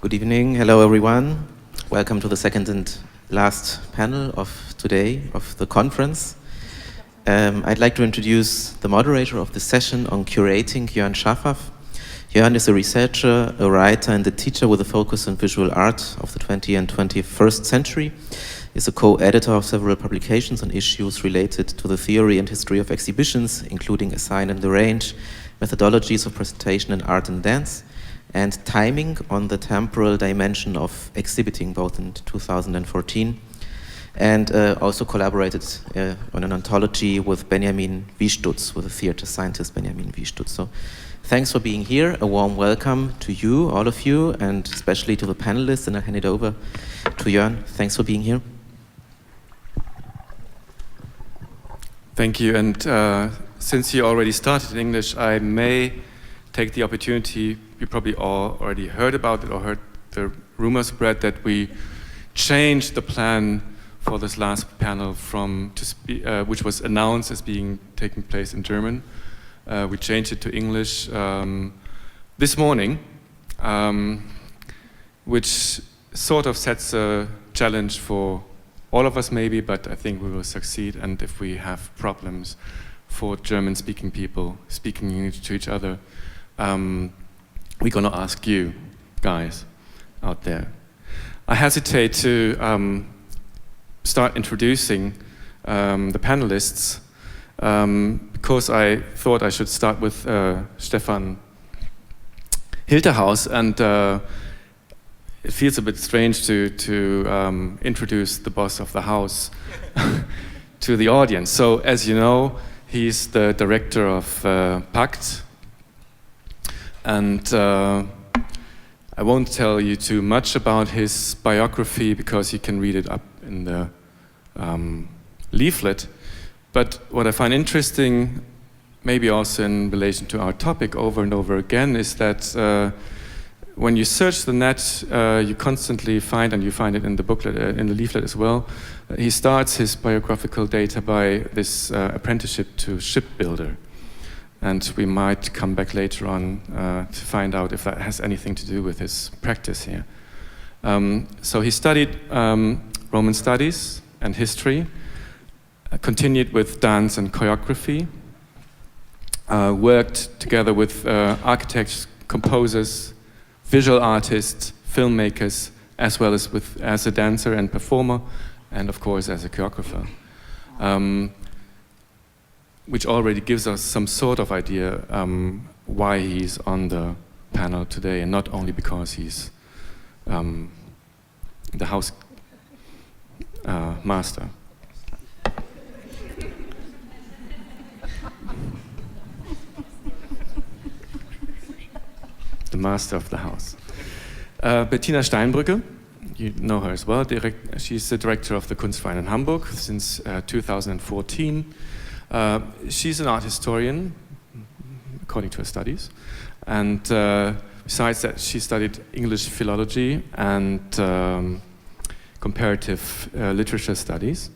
Good evening. Hello, everyone. Welcome to the second and last panel of today of the conference. I'd like to introduce the moderator of this session on curating, Jörn Schafaff. Jörn is a researcher, a writer, and a teacher with a focus on visual art of the 20th and 21st century. He's a co-editor of several publications on issues related to the theory and history of exhibitions, including Assign and Arrange, methodologies of presentation in art and dance, and timing on the temporal dimension of exhibiting, both in 2014, and also collaborated on an anthology with Benjamin Wiestutz, with the theater scientist Benjamin Wiestutz. So thanks for being here. A warm welcome to you, all of you, and especially to the panelists, and I'll hand it over to Jörn. Thanks for being here. Thank you, and since you already started in English, I may take the opportunity. You probably all already heard about it or heard the rumor spread that we changed the plan for this last panel from which was announced as taking place in German. We changed it to English this morning, which sort of sets a challenge for all of us maybe, but I think we will succeed. And if we have problems for German-speaking people speaking English to each other, we're going to ask you guys out there. I hesitate to start introducing the panelists because I thought I should start with Stefan Hilterhaus, and it feels a bit strange to introduce the boss of the house to the audience. So, as you know, he's the director of PACT, and I won't tell you too much about his biography because you can read it up in the leaflet. But what I find interesting, maybe also in relation to our topic over and over again, is that when you search the net, you constantly find, and you find it in the booklet, in the leaflet as well, he starts his biographical data by this apprenticeship to shipbuilder. And we might come back later on to find out if that has anything to do with his practice here. So he studied Roman studies and history, continued with dance and choreography, worked together with architects, composers, visual artists, filmmakers, as well as a dancer and performer, and of course as a choreographer. Which already gives us some sort of idea why he's on the panel today, and not only because he's the house master. The master of the house. Bettina Steinbrügge, you know her as well. She's the director of the Kunstverein in Hamburg since 2014. She's an art historian, according to her studies, and besides that, she studied English philology and comparative literature studies.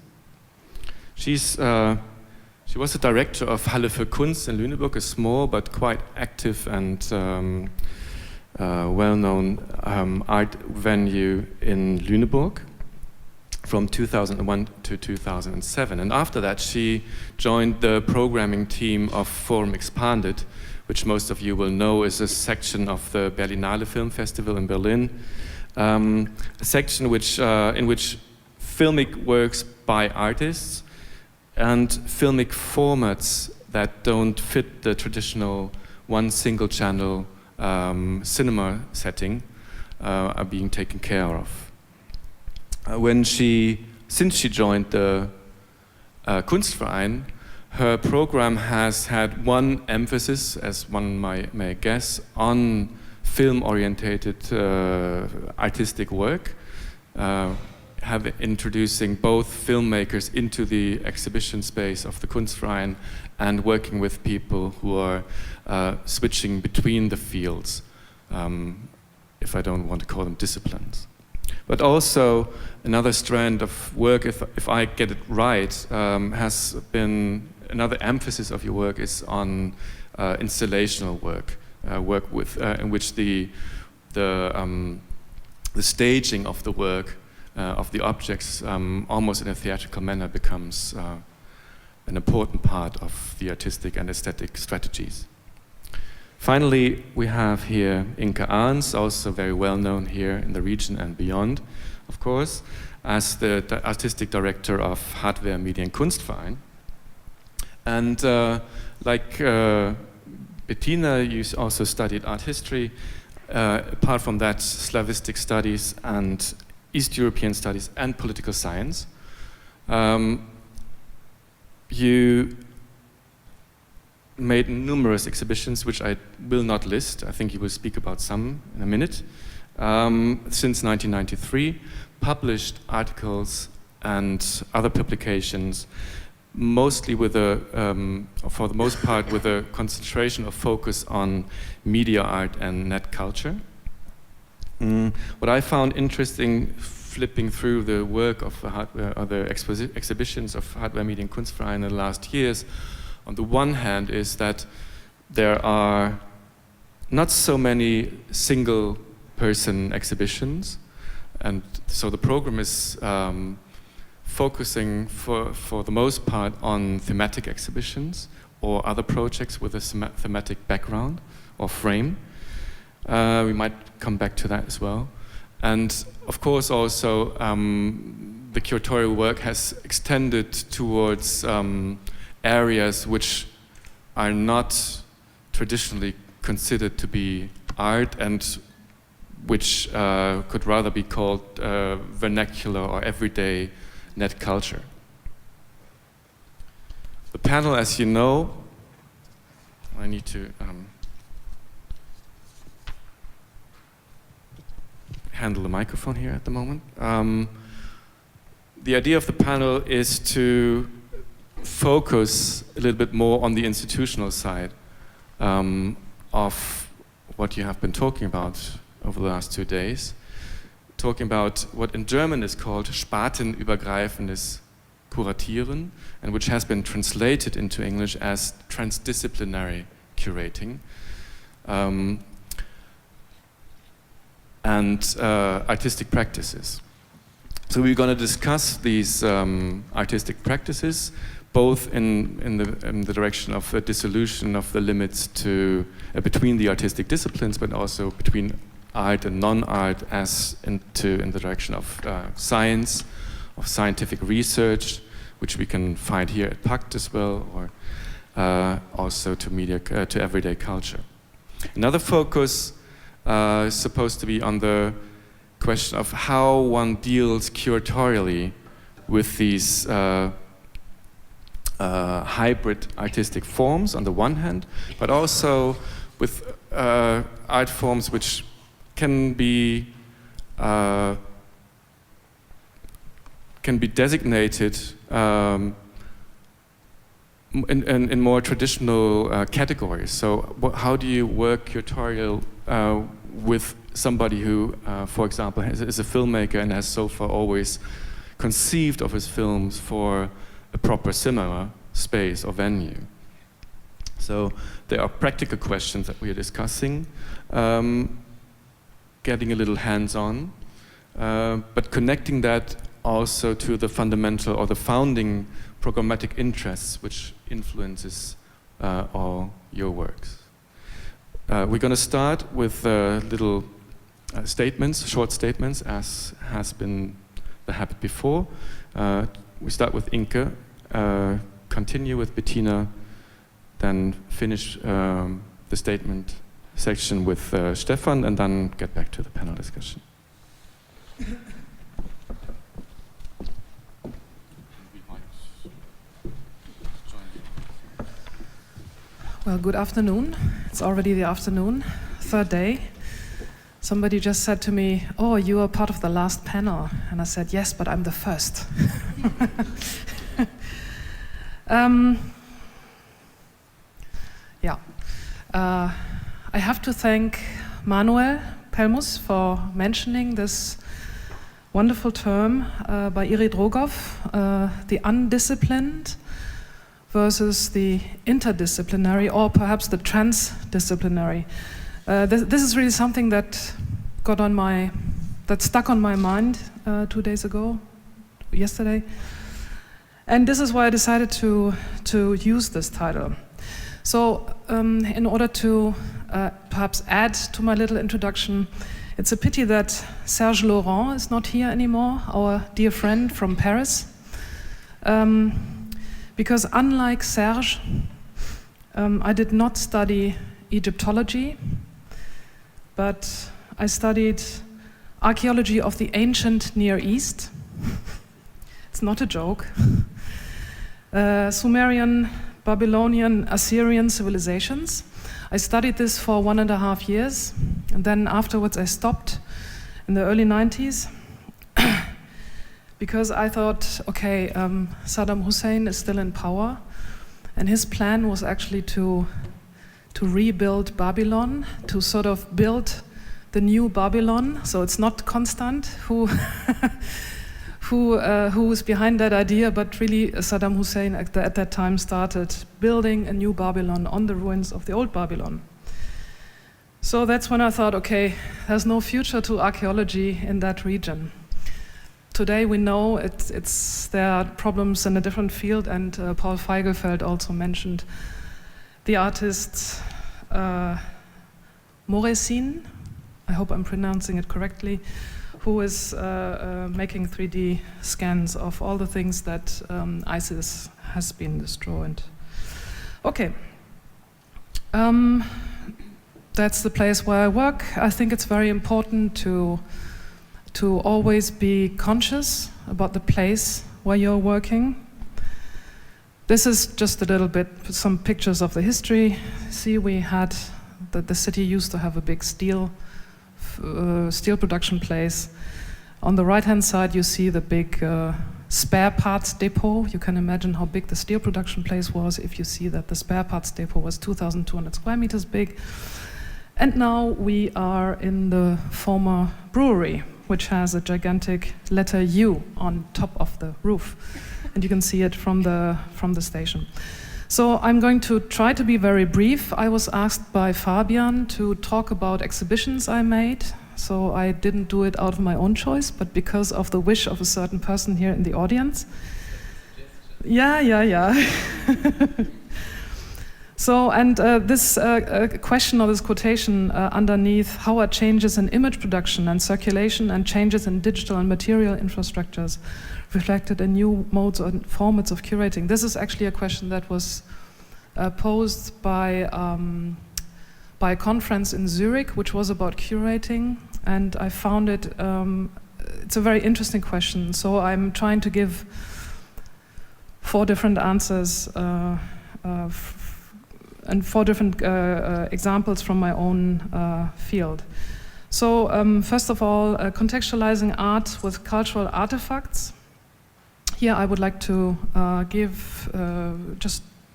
She was the director of Halle für Kunst in Lüneburg, a small but quite active and well-known art venue in Lüneburg, from 2001 to 2007. And after that, she joined the programming team of Forum Expanded, which most of you will know is a section of the Berlinale Film Festival in Berlin, a section in which filmic works by artists and filmic formats that don't fit the traditional one single channel cinema setting are being taken care of. Since she joined the Kunstverein, her program has had one emphasis, as one may guess, on film-orientated artistic work, introducing both filmmakers into the exhibition space of the Kunstverein and working with people who are switching between the fields, if I don't want to call them disciplines. But also another strand of work, if I get it right, has been another emphasis of your work is on installational work, in which the the staging of the work, of the objects, almost in a theatrical manner, becomes an important part of the artistic and aesthetic strategies. Finally, we have here Inke Arns, also very well known here in the region and beyond, of course, as the artistic director of Hardware, Medien, Kunstverein. And like Bettina, you also studied art history. Apart from that, Slavistic studies and East European studies and political science. You made numerous exhibitions, which I will not list. I think you will speak about some in a minute. Since 1993, published articles and other publications, mostly with for the most part, with a concentration of focus on media art and net culture. What I found interesting, flipping through the work of the exhibitions of Hardware, Medien, Kunstverein in the last years, on the one hand is that there are not so many single-person exhibitions, and so the program is focusing for the most part on thematic exhibitions or other projects with a thematic background or frame. We might come back to that as well. And of course also the curatorial work has extended towards areas which are not traditionally considered to be art and which could rather be called vernacular or everyday net culture. The panel, as you know, I need to handle the microphone here at the moment. The idea of the panel is to focus a little bit more on the institutional side of what you have been talking about over the last 2 days. Talking about what in German is called Spartenüberschreitendes Kuratieren, and which has been translated into English as Transdisciplinary curating, and artistic practices. So we're going to discuss these artistic practices, both in the direction of a dissolution of the limits to between the artistic disciplines, but also between art and non-art, as in the direction of science, of scientific research, which we can find here at PACT as well, or also to everyday culture. Another focus is supposed to be on the question of how one deals curatorially with these hybrid artistic forms on the one hand, but also with art forms which can be designated in more traditional categories. So how do you work curatorial with somebody who, for example, is a filmmaker and has so far always conceived of his films for a proper cinema space or venue? So there are practical questions that we are discussing, getting a little hands-on, but connecting that also to the fundamental or the founding programmatic interests which influences all your works. We're going to start with little statements, short statements, as has been the habit before. We start with Inke, continue with Bettina, then finish the statement section with Stefan, and then get back to the panel discussion. Well, good afternoon. It's already the afternoon, third day. Somebody just said to me, "Oh, you are part of the last panel." And I said, "Yes, but I'm the first." I have to thank Manuel Pelmus for mentioning this wonderful term by Iri Drogov, the undisciplined versus the interdisciplinary, or perhaps the transdisciplinary. This is really something that got on my that stuck on my mind 2 days ago, yesterday. And this is why I decided to use this title. So in order to perhaps add to my little introduction, it's a pity that Serge Laurent is not here anymore, our dear friend from Paris. Because unlike Serge, I did not study Egyptology, but I studied archaeology of the ancient Near East. It's not a joke. Sumerian, Babylonian, Assyrian civilizations. I studied this for 1.5 years, and then afterwards I stopped in the early 90s because I thought, okay, Saddam Hussein is still in power, and his plan was actually to rebuild Babylon, to sort of build the new Babylon. So it's not Constant who was behind that idea, but really Saddam Hussein at that time started building a new Babylon on the ruins of the old Babylon. So that's when I thought, okay, there's no future to archaeology in that region. Today we know there are problems in a different field, and Paul Feigelfeld also mentioned the artist Moresin, I hope I'm pronouncing it correctly, who is making 3D scans of all the things that ISIS has been destroyed. Okay, that's the place where I work. I think it's very important to always be conscious about the place where you're working. This is just a little bit, some pictures of the history. See, we had, the city used to have a big steel production place. On the right-hand side, you see the big spare parts depot. You can imagine how big the steel production place was if you see that the spare parts depot was 2,200 square meters big. And now we are in the former brewery, which has a gigantic letter U on top of the roof. And you can see it from the station. So I'm going to try to be very brief. I was asked by Fabian to talk about exhibitions I made. So I didn't do it out of my own choice, but because of the wish of a certain person here in the audience. Yeah. So, and this question or this quotation underneath, how are changes in image production and circulation and changes in digital and material infrastructures reflected in new modes and formats of curating? This is actually a question that was posed by a conference in Zurich, which was about curating, and I found it, it's a very interesting question. So I'm trying to give 4 different answers and 4 different examples from my own field. So first of all, contextualizing art with cultural artifacts. Here I would like to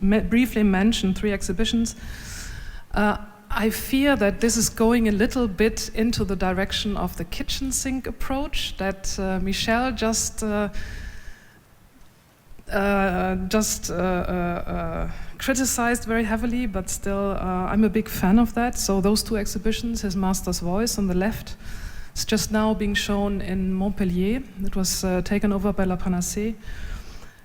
briefly mention 3 exhibitions. I fear that this is going a little bit into the direction of the kitchen sink approach that Michelle just criticized very heavily, but still I'm a big fan of that. So those 2 exhibitions, his master's voice on the left, it's just now being shown in Montpellier. It was taken over by La Panacée,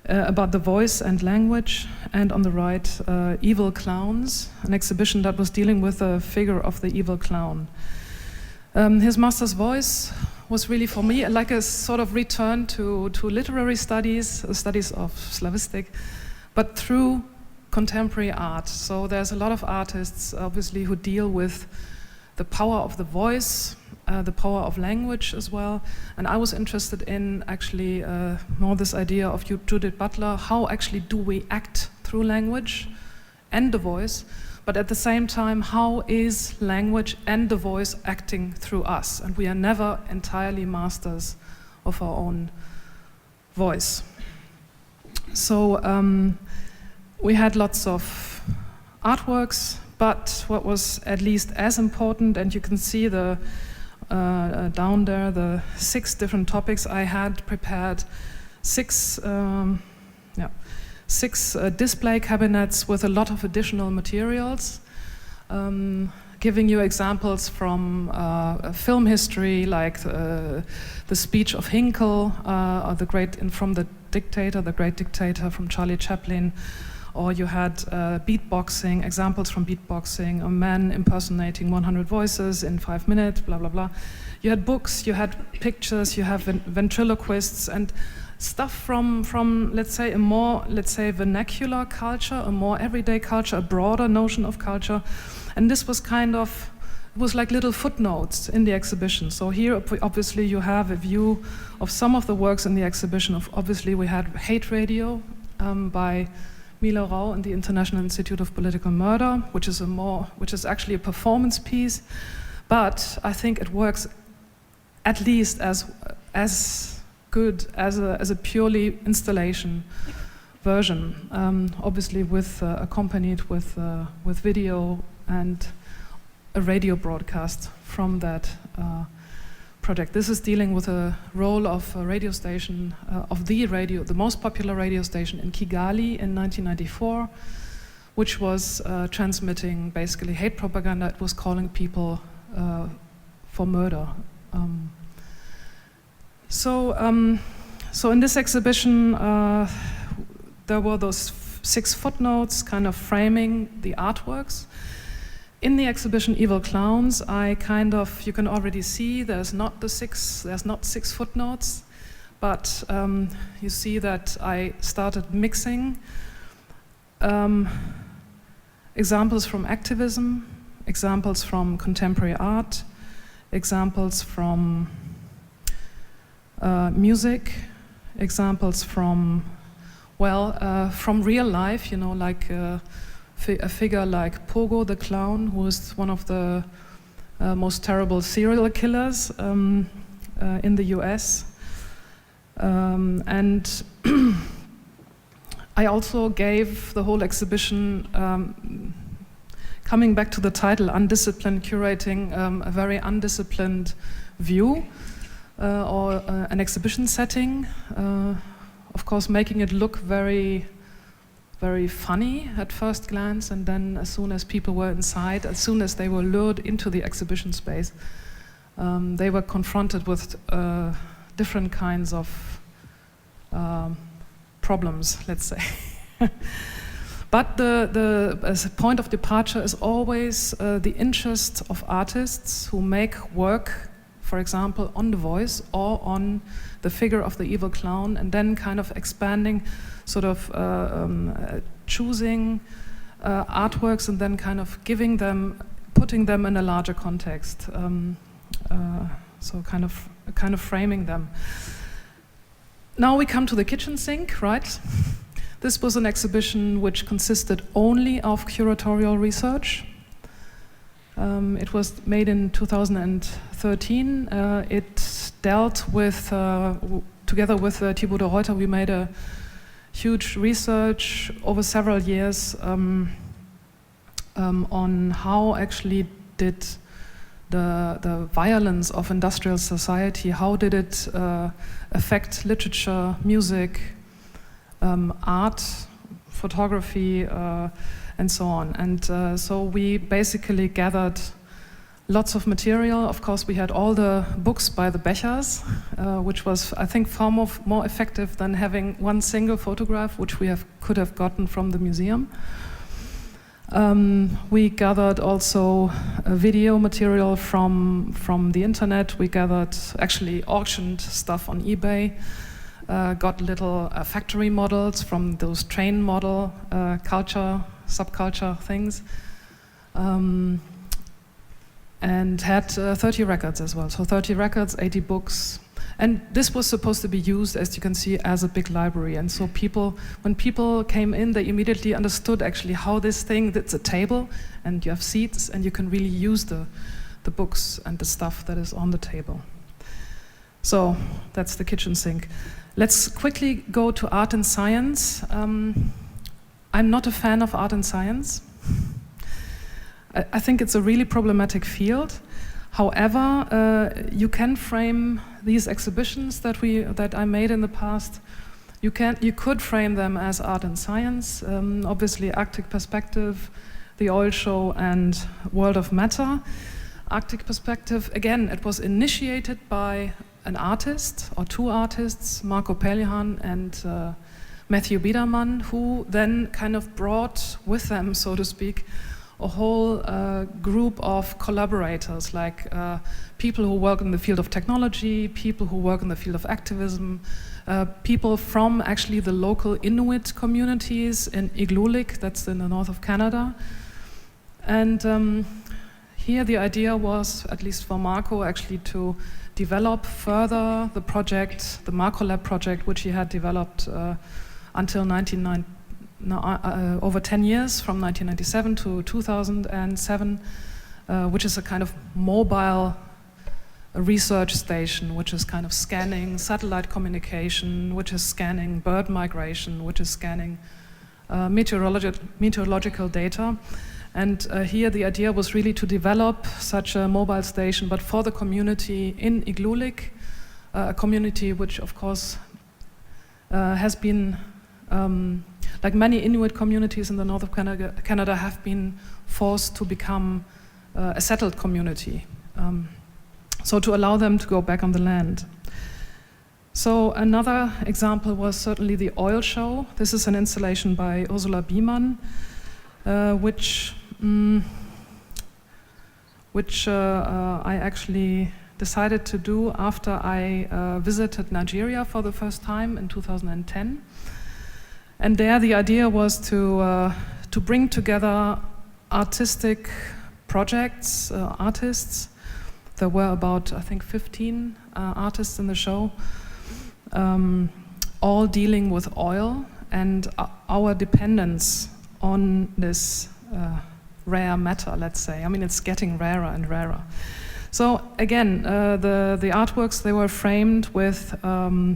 about the voice and language, and on the right, Evil Clowns, an exhibition that was dealing with the figure of the evil clown. His master's voice was really for me like a sort of return to literary studies of Slavistic, but through contemporary art. So there's a lot of artists, obviously, who deal with the power of the voice, the power of language as well. And I was interested in actually more this idea of Judith Butler, how actually do we act through language and the voice, but at the same time, how is language and the voice acting through us? And we are never entirely masters of our own voice. So we had lots of artworks, but what was at least as important, and you can see the down there, the 6 different topics I had prepared, 6 display cabinets with a lot of additional materials. giving you examples from film history, like the speech of Hinkel, from the great dictator from Charlie Chaplin, or you had beatboxing, examples from beatboxing, a man impersonating 100 voices in 5 minutes, blah, blah, blah. You had books, you had pictures, you have ventriloquists, and stuff from let's say, a more, vernacular culture, a more everyday culture, a broader notion of culture. And this was it was like little footnotes in the exhibition. So here, obviously, you have a view of some of the works in the exhibition. Obviously, we had Hate Radio by Milo Rau and the International Institute of Political Murder, which is actually a performance piece, but I think it works at least as good as a purely installation version, obviously accompanied with video and a radio broadcast from that project. This is dealing with a role of a radio station, the most popular radio station in Kigali in 1994, which was transmitting basically hate propaganda. It was calling people for murder. So in this exhibition, there were those 6 footnotes kind of framing the artworks. In the exhibition Evil Clowns, you can already see there's not 6 footnotes, but you see that I started mixing examples from activism, examples from contemporary art, examples from music, examples from real life, like a figure like Pogo the Clown, who is one of the most terrible serial killers in the US. And I also gave the whole exhibition, coming back to the title, Undisciplined Curating, a very undisciplined view or an exhibition setting. Of course, making it look very, very funny at first glance, and then as soon as people were inside, as soon as they were lured into the exhibition space, they were confronted with different kinds of problems, let's say. But as a point of departure is always the interest of artists who make work, for example, on the voice or on the figure of the evil clown, and then kind of expanding, sort of choosing artworks and then kind of putting them in a larger context. So kind of framing them. Now we come to the kitchen sink, right? This was an exhibition which consisted only of curatorial research. It was made in 2013. It dealt with, together with Thibaut de Ruyter, we made a huge research over several years on how actually did the violence of industrial society, how did it affect literature, music, art, photography, and so on. And so we basically gathered lots of material. Of course, we had all the books by the Bechers, which was, I think, far more effective than having one single photograph, which we could have gotten from the museum. We gathered also video material from the internet. We actually auctioned stuff on eBay, got little factory models from those train model subculture things, and had 30 records as well. So 30 records, 80 books. And this was supposed to be used, as you can see, as a big library. And so when people came in, they immediately understood actually how this thing, it's a table, and you have seats, and you can really use the books and the stuff that is on the table. So that's the kitchen sink. Let's quickly go to art and science. I'm not a fan of art and science. I think it's a really problematic field. However, you can frame these exhibitions that I made in the past. You could frame them as art and science. Obviously, Arctic perspective. the Oil Show and World of Matter. Arctic Perspective, again, it was initiated by an artist, or two artists, Marco Pellihan and Matthew Biedermann, who then kind of brought with them, so to speak, a whole group of collaborators, like people who work in the field of technology, people who work in the field of activism, people from actually the local Inuit communities in Igloolik, that's in the north of Canada. And here the idea was, at least for Marco, actually to develop further the project, the Marco Lab project, which he had developed until over 10 years, from 1997 to 2007, which is a kind of mobile research station, which is kind of scanning satellite communication, which is scanning bird migration, which is scanning meteorological data. And here the idea was really to develop such a mobile station, but for the community in Igloolik, a community which of course has been, like many Inuit communities in the north of Canada have been forced to become a settled community. So to allow them to go back on the land. So another example was certainly the Oil Show. This is an installation by Ursula Biemann, which I actually decided to do after I visited Nigeria for the first time in 2010. And there the idea was to bring together artistic projects, artists. There were about, I think, 15 artists in the show, all dealing with oil and our dependence on this rare matter, let's say. I mean, it's getting rarer and rarer. So again, the artworks, they were framed with a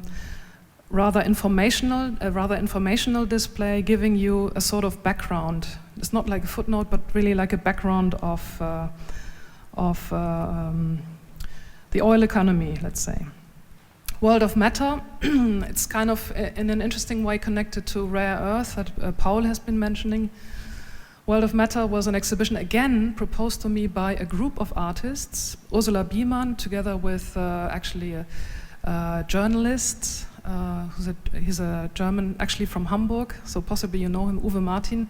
rather informational display, giving you a sort of background. It's not like a footnote, but really like a background of the oil economy, let's say. World of Matter, it's kind of in an interesting way connected to rare earth that Paul has been mentioning. World of Matter was an exhibition, again, proposed to me by a group of artists, Ursula Biemann, together with actually a journalist, he's a German, actually from Hamburg, so possibly you know him, Uwe Martin.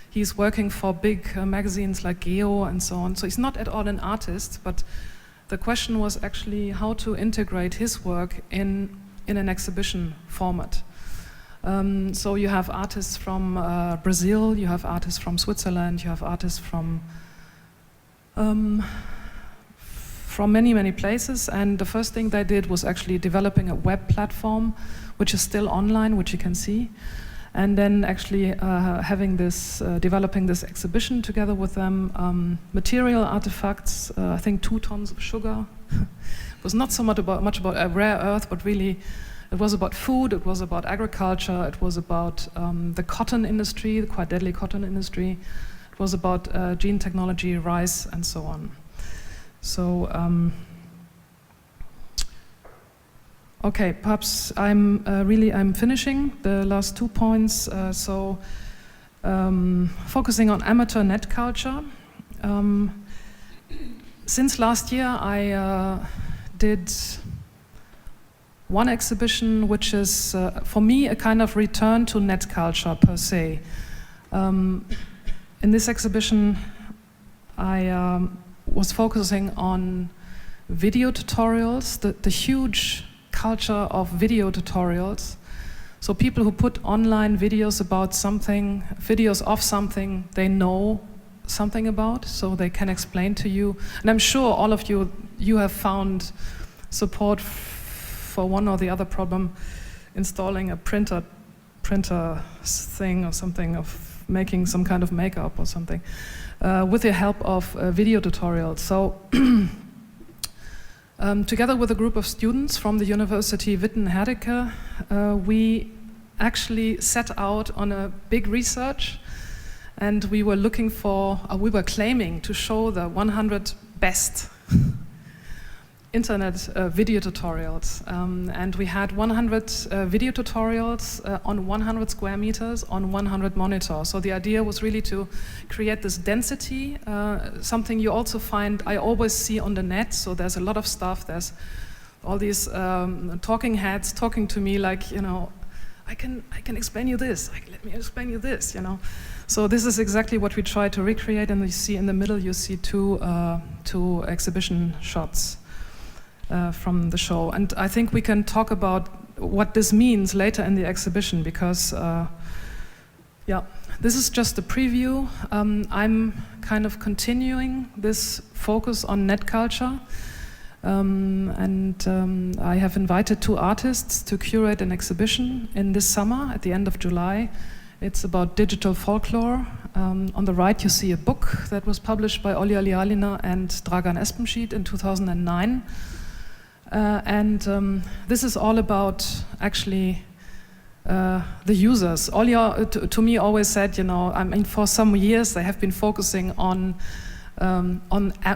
He's working for big magazines like Geo and so on, so he's not at all an artist, but the question was actually how to integrate his work in an exhibition format. So you have artists from Brazil, you have artists from Switzerland, you have artists from many, many places. And the first thing they did was actually developing a web platform, which is still online, which you can see. And then actually having this, developing this exhibition together with them, material artifacts, I think 2 tons of sugar. It was not so much about a rare earth, but really it was about food, it was about agriculture, it was about the cotton industry, the quite deadly cotton industry. It was about gene technology, rice, and so on. So, okay, perhaps I'm finishing the last 2 points. Focusing on amateur net culture. Since last year, I did one exhibition, which is, for me, a kind of return to net culture per se. In this exhibition, I was focusing on video tutorials, the huge culture of video tutorials. So people who put online videos about something, videos of something they know something about, so they can explain to you. And I'm sure all of you have found support for one or the other problem, installing a printer thing or something, of making some kind of makeup or something, with the help of video tutorials. So together with a group of students from the University Witten-Herdecke, we actually set out on a big research, and we were looking for, we were claiming to show the 100 best internet video tutorials, and we had 100 video tutorials on 100 square meters on 100 monitors. So the idea was really to create this density, something you also find, I always see on the net. So there's a lot of stuff, there's all these talking heads talking to me like, you know, I can explain you this, let me explain you this, you know. So this is exactly what we try to recreate, and you see in the middle, you see two exhibition shots from the show. And I think we can talk about what this means later in the exhibition, because yeah, this is just a preview. I'm kind of continuing this focus on net culture. I have invited 2 artists to curate an exhibition in this summer at the end of July. It's about digital folklore. On the right you see a book that was published by Olja Lialina and Dragan Espenschied in 2009. This is all about actually the users. Olja to me always said, you know, I mean, for some years they have been focusing on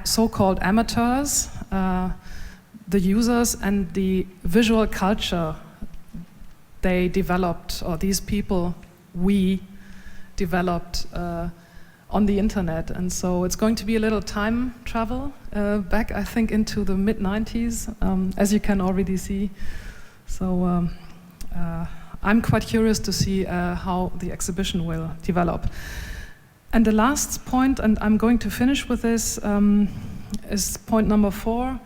so-called amateurs, the users and the visual culture they developed, or these people we developed on the internet. And so it's going to be a little time travel back, I think, into the mid-90s, as you can already see. So I'm quite curious to see how the exhibition will develop. And the last point, and I'm going to finish with this, is point number 4,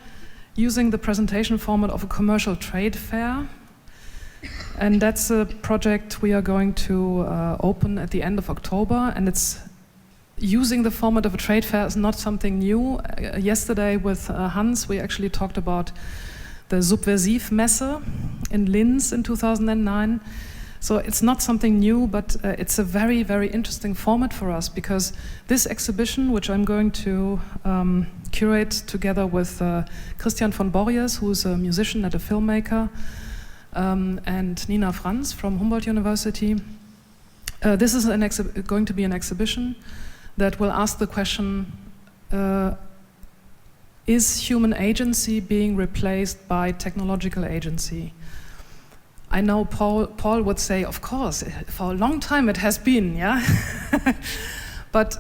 using the presentation format of a commercial trade fair. And that's a project we are going to open at the end of October, and it's using the format of a trade fair is not something new. Yesterday with Hans, we actually talked about the Subversiv Messe in Linz in 2009. So it's not something new, but it's a very, very interesting format for us, because this exhibition, which I'm going to curate together with Christian von Borries, who's a musician and a filmmaker, and Nina Franz from Humboldt University. This is going to be an exhibition that will ask the question, is human agency being replaced by technological agency? I know Paul would say, of course, for a long time it has been, yeah? But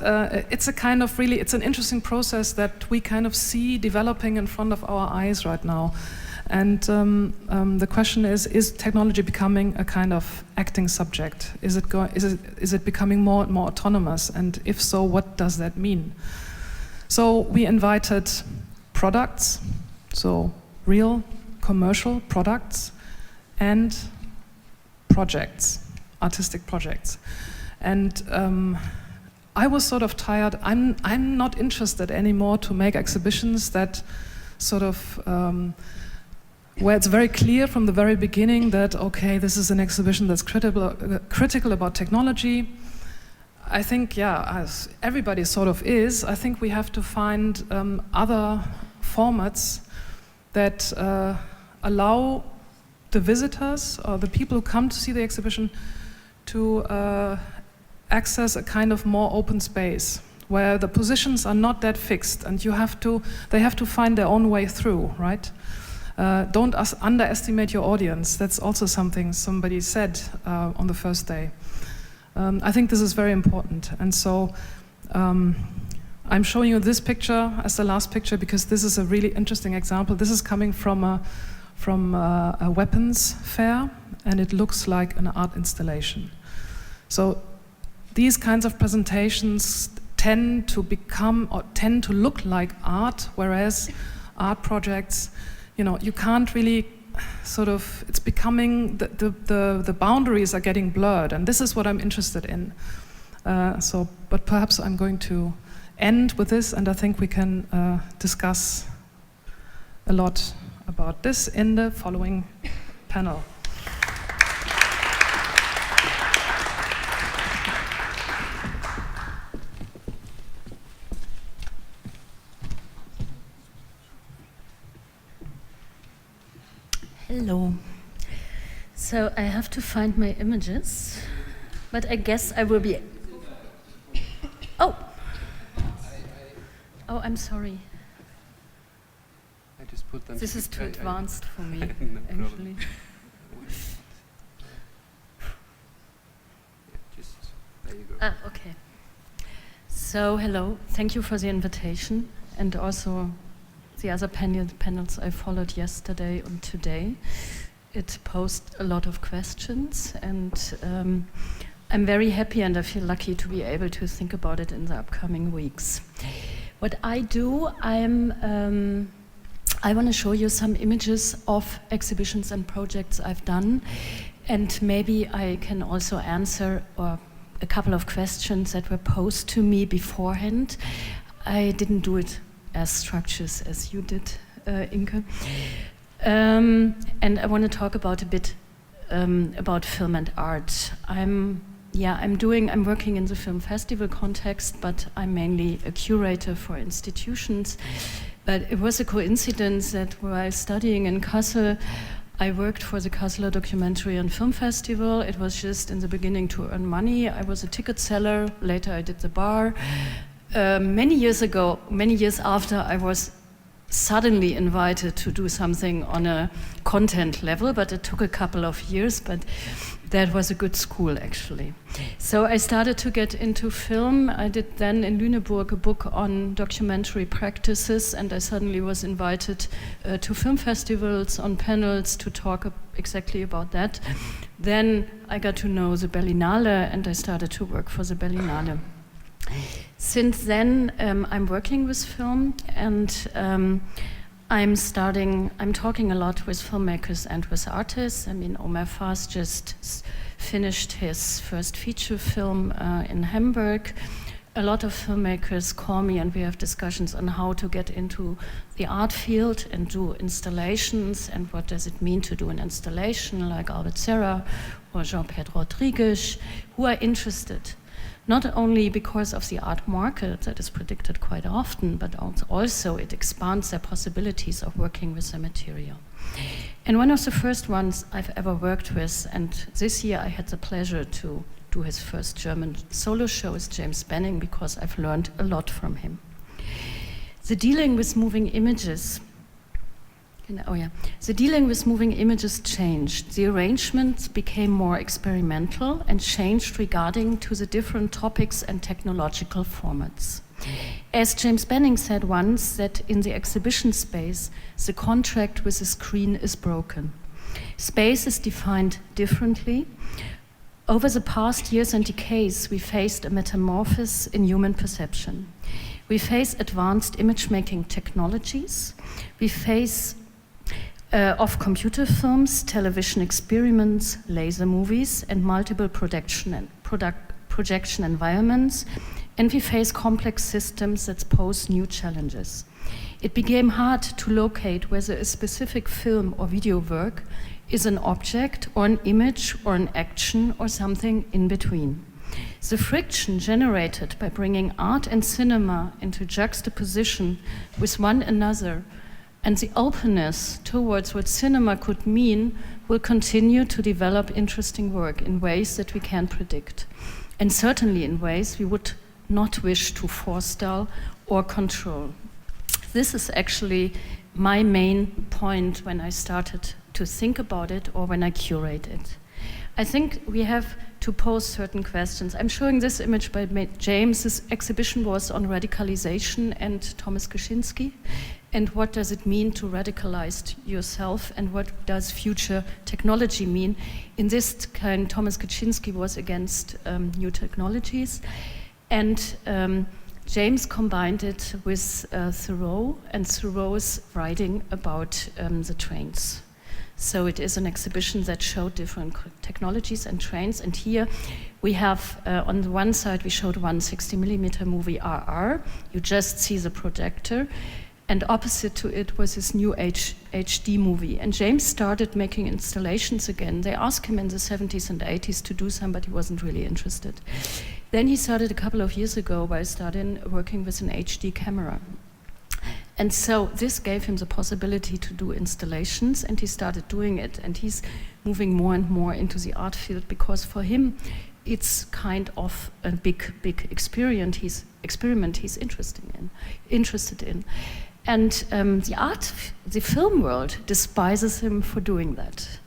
it's a kind of really, it's an interesting process that we kind of see developing in front of our eyes right now. And the question is technology becoming a kind of acting subject? Is it becoming more and more autonomous? And if so, what does that mean? So we invited products, so real commercial products, and projects, artistic projects. And I was sort of tired. I'm not interested anymore to make exhibitions that sort of where it's very clear from the very beginning that, okay, this is an exhibition that's critical about technology. I think, yeah, as everybody sort of is, I think we have to find other formats that allow the visitors or the people who come to see the exhibition to access a kind of more open space where the positions are not that fixed, and they have to find their own way through, right? Don't underestimate your audience. That's also something somebody said on the first day. I think this is very important. And so I'm showing you this picture as the last picture because this is a really interesting example. This is coming from a weapons fair, and it looks like an art installation. So these kinds of presentations tend to look like art, whereas art projects, you know, you can't really sort of, it's becoming, the boundaries are getting blurred, and this is what I'm interested in. But perhaps I'm going to end with this, and I think we can discuss a lot about this in the following panel. Hello. So I have to find my images, but I guess I will be... Oh! Oh, I'm sorry. I just put them. This is too advanced for me, No actually. Just there you go. Ah, okay. So, hello. Thank you for the invitation, and also the other panels I followed yesterday and today. It posed a lot of questions, and I'm very happy and I feel lucky to be able to think about it in the upcoming weeks. What I do, I want to show you some images of exhibitions and projects I've done, and maybe I can also answer a couple of questions that were posed to me beforehand. I didn't do it as structured as you did, Inke. And I want to talk about a bit about film and art. I'm working in the film festival context, but I'm mainly a curator for institutions. But it was a coincidence that while studying in Kassel, I worked for the Kasseler Documentary and Film Festival. It was just in the beginning to earn money. I was a ticket seller. Later I did the bar. Many years after, I was suddenly invited to do something on a content level, but it took a couple of years, but that was a good school, actually. So I started to get into film. I did then in Lüneburg a book on documentary practices, and I suddenly was invited to film festivals, on panels, to talk exactly about that. Then I got to know the Berlinale, and I started to work for the Berlinale. Since then, I'm working with film, and I'm talking a lot with filmmakers and with artists. I mean, Omer Faas just finished his first feature film in Hamburg. A lot of filmmakers call me and we have discussions on how to get into the art field and do installations, and what does it mean to do an installation, like Albert Serra or Jean-Pierre Rodriguez, who are interested. Not only because of the art market that is predicted quite often, but also it expands their possibilities of working with the material. And one of the first ones I've ever worked with, and this year I had the pleasure to do his first German solo show, is James Benning, because I've learned a lot from him. The dealing with moving images changed. The arrangements became more experimental and changed regarding to the different topics and technological formats. As James Benning said once, that in the exhibition space, the contract with the screen is broken. Space is defined differently. Over the past years and decades, we faced a metamorphosis in human perception. We face advanced image-making technologies. We face of computer films, television experiments, laser movies, and multiple projection environments, and we face complex systems that pose new challenges. It became hard to locate whether a specific film or video work is an object or an image or an action or something in between. The friction generated by bringing art and cinema into juxtaposition with one another, and the openness towards what cinema could mean, will continue to develop interesting work in ways that we can't predict, and certainly in ways we would not wish to forestall or control. This is actually my main point when I started to think about it or when I curate it. I think we have to pose certain questions. I'm showing this image by James. This exhibition was on radicalization and Thomas Kaczynski. And what does it mean to radicalize yourself, and what does future technology mean? In this kind, Thomas Kaczynski was against new technologies, and James combined it with Thoreau and Thoreau's writing about the trains. So it is an exhibition that showed different technologies and trains, and here we have, on the one side we showed one 60mm movie RR, you just see the projector, and opposite to it was his new HD movie. And James started making installations again. They asked him in the 70s and 80s to do some, but he wasn't really interested. Then he started a couple of years ago by starting working with an HD camera. And so this gave him the possibility to do installations, and he started doing it. And he's moving more and more into the art field, because for him, it's kind of a big experiment he's interested in. And the film world despises him for doing that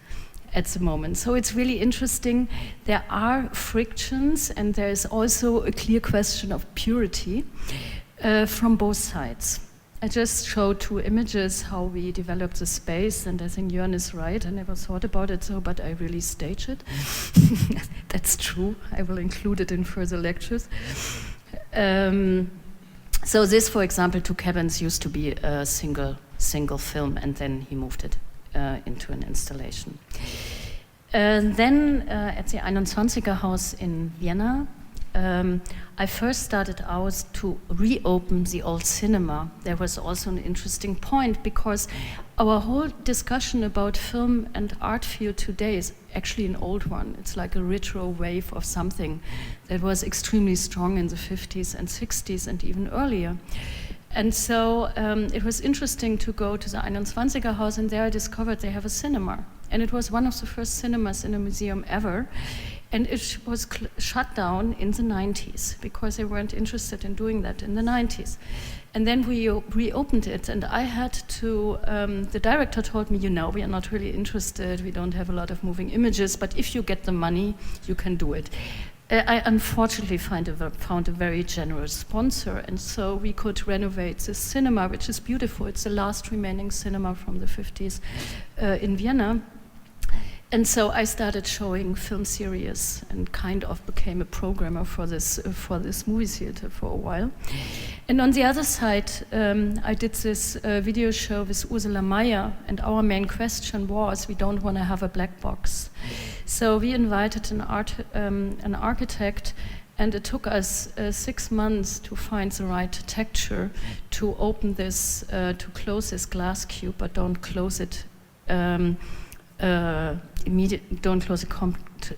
at the moment. So it's really interesting. There are frictions, and there is also a clear question of purity from both sides. I just showed 2 images how we developed the space, and I think Jörn is right. I never thought about it so, but I really stage it. That's true. I will include it in further lectures. So this, for example, 2 cabins used to be a single film, and then he moved it into an installation. Then at the 21er Haus in Vienna, I first started out to reopen the old cinema. There was also an interesting point, because our whole discussion about film and art field today is actually an old one. It's like a retro wave of something that was extremely strong in the 50s and 60s and even earlier. And so it was interesting to go to the 21er Haus, and there I discovered they have a cinema. And it was one of the first cinemas in a museum ever. And it was shut down in the 90s because they weren't interested in doing that in the 90s. And then we reopened it, and I had to, the director told me, we are not really interested, we don't have a lot of moving images, but if you get the money, you can do it. I unfortunately found a very generous sponsor, and so we could renovate this cinema, which is beautiful. It's the last remaining cinema from the 50s in Vienna. And so I started showing film series and kind of became a programmer for this movie theater for a while. And on the other side, I did this video show with Ursula Mayer, and our main question was, we don't want to have a black box. So we invited an architect, and it took us 6 months to find the right texture to open this, to close this glass cube, but don't close it don't close it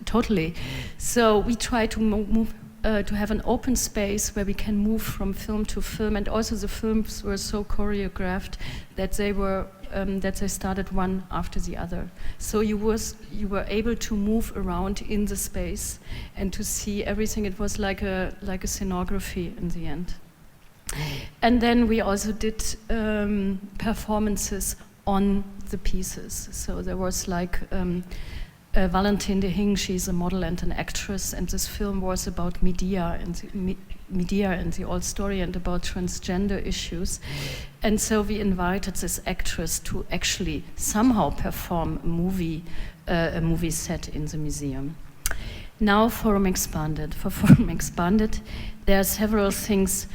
totally. So we try to move to have an open space where we can move from film to film, and also the films were so choreographed that they started one after the other. So you were able to move around in the space and to see everything. It was like a scenography in the end. And then we also did performances on the pieces. So there was like Valentine de Hing, she's a model and an actress, and this film was about media and the old story and about transgender issues. And so we invited this actress to actually somehow perform a movie set in the museum. Now Forum Expanded. For Forum Expanded, there are several things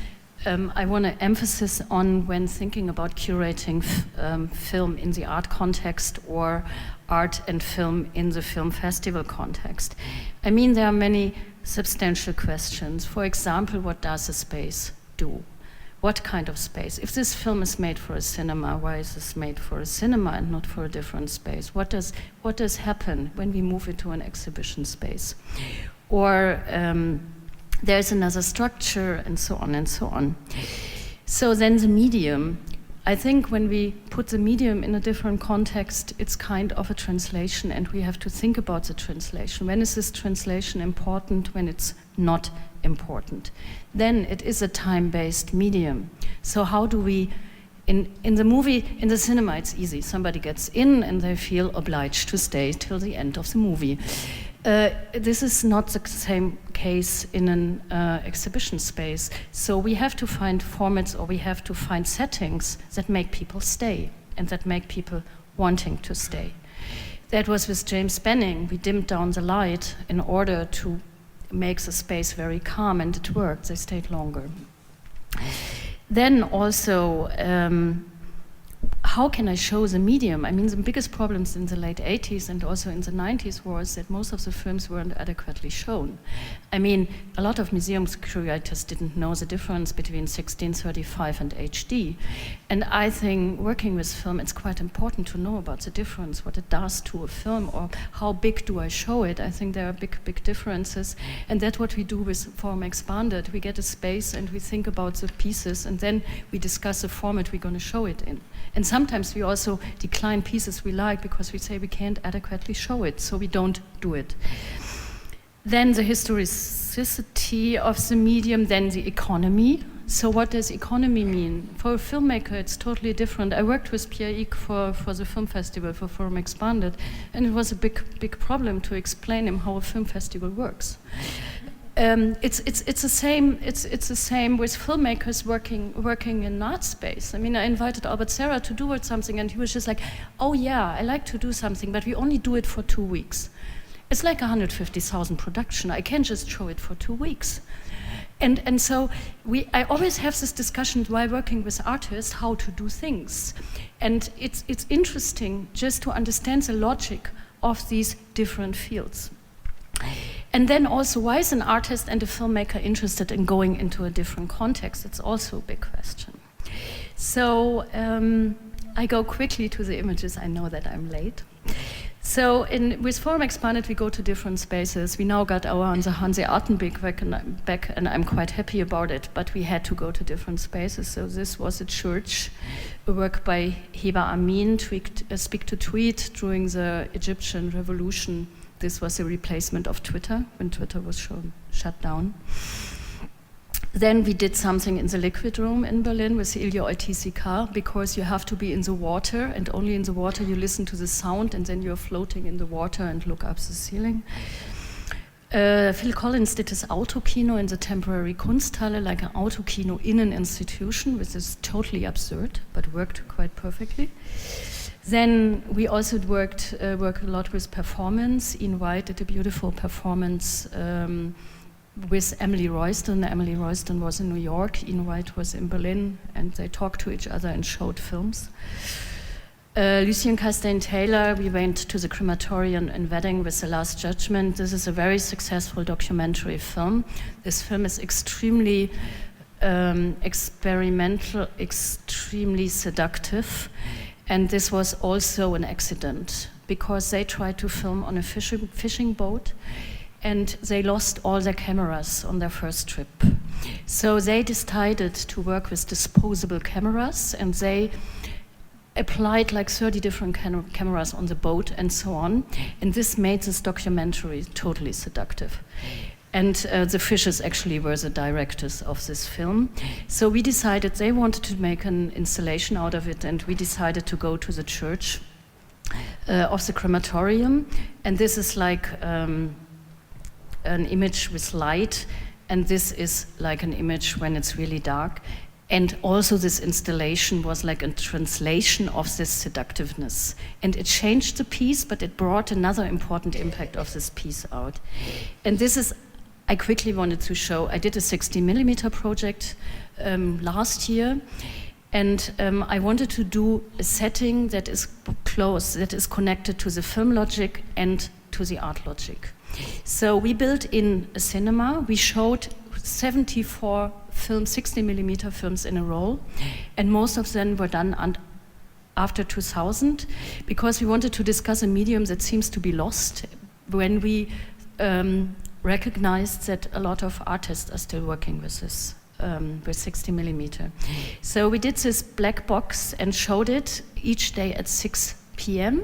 I want to emphasize on when thinking about curating film in the art context or art and film in the film festival context. I mean, there are many substantial questions. For example, what does a space do? What kind of space? If this film is made for a cinema, why is this made for a cinema and not for a different space? What does happen when we move into an exhibition space? Or there's another structure, and so on and so on. So then the medium, I think when we put the medium in a different context, it's kind of a translation, and we have to think about the translation. When is this translation important? When it's not important? Then it is a time-based medium. So how do we, in the movie, in the cinema, it's easy. Somebody gets in and they feel obliged to stay till the end of the movie. This is not the same case in an exhibition space. So we have to find formats, or we have to find settings that make people stay and that make people wanting to stay. That was with James Benning. We dimmed down the light in order to make the space very calm, and it worked. They stayed longer. Then also, how can I show the medium? I mean, the biggest problems in the late 80s and also in the 90s was that most of the films weren't adequately shown. I mean, a lot of museums curators didn't know the difference between 1635 and HD. And I think working with film, it's quite important to know about the difference, what it does to a film, or how big do I show it. I think there are big differences. And that's what we do with Forum Expanded. We get a space and we think about the pieces, and then we discuss the format we're going to show it in. And sometimes we also decline pieces we like because we say we can't adequately show it, so we don't do it. Then the historicity of the medium, then the economy. So what does economy mean? For a filmmaker, it's totally different. I worked with Pierre Ike for the film festival, for Forum Expanded, and it was a big problem to explain him how a film festival works. It's the same. It's the same with filmmakers working in art space. I mean, I invited Albert Serra to do something, and he was just like, "Oh yeah, I like to do something, but we only do it for 2 weeks. It's like 150,000 production. I can't just show it for 2 weeks." And so I always have this discussion while working with artists how to do things, and it's interesting just to understand the logic of these different fields. And then also, why is an artist and a filmmaker interested in going into a different context? It's also a big question. So I go quickly to the images. I know that I'm late. So with Forum Expanded, we go to different spaces. We now got our Hanseaten back, and I'm quite happy about it, but we had to go to different spaces. So this was a church, a work by Heba Amin, Speak to Tweet, during the Egyptian revolution. This was a replacement of Twitter, when Twitter was shut down. Then we did something in the Liquid Room in Berlin with Ilya Oitisi-Kar, because you have to be in the water, and only in the water you listen to the sound, and then you're floating in the water and look up the ceiling. Phil Collins did his Autokino in the temporary Kunsthalle, like an Autokino in an institution, which is totally absurd, but worked quite perfectly. Then we also worked a lot with performance. Ian White did a beautiful performance with Emily Royston. Emily Royston was in New York, Ian White was in Berlin, and they talked to each other and showed films. Lucien Castaigne-Taylor, we went to the crematorium in Wedding with The Last Judgment. This is a very successful documentary film. This film is extremely experimental, extremely seductive. And this was also an accident, because they tried to film on a fishing boat, and they lost all their cameras on their first trip. So they decided to work with disposable cameras, and they applied like 30 different cameras on the boat and so on. And this made this documentary totally seductive. And the fishes actually were the directors of this film. So we decided they wanted to make an installation out of it, and we decided to go to the church of the crematorium. And this is like an image with light, and this is like an image when it's really dark. And also this installation was like a translation of this seductiveness. And it changed the piece, but it brought another important impact of this piece out. And this is, I quickly wanted to show, I did a 60mm project last year, and I wanted to do a setting that is close, that is connected to the film logic and to the art logic. So we built in a cinema. We showed 74 films, 60mm films in a row, and most of them were done after 2000, because we wanted to discuss a medium that seems to be lost when we recognized that a lot of artists are still working with this, with 60mm. So we did this black box and showed it each day at 6 p.m.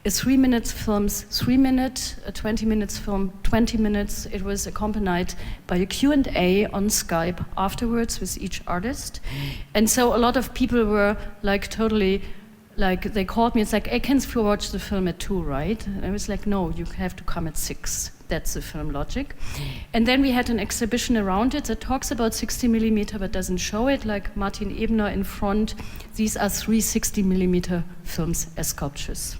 A 3-minute films, 3 minutes, a 20 minutes film, 20 minutes. It was accompanied by a Q&A on Skype afterwards with each artist. And so a lot of people were like totally, like they called me, it's like, hey, can you watch the film at 2, right? And I was like, no, you have to come at 6. That's the film logic. And then we had an exhibition around it that talks about 60mm but doesn't show it, like Martin Ebner in front. These are 3 60mm films as sculptures.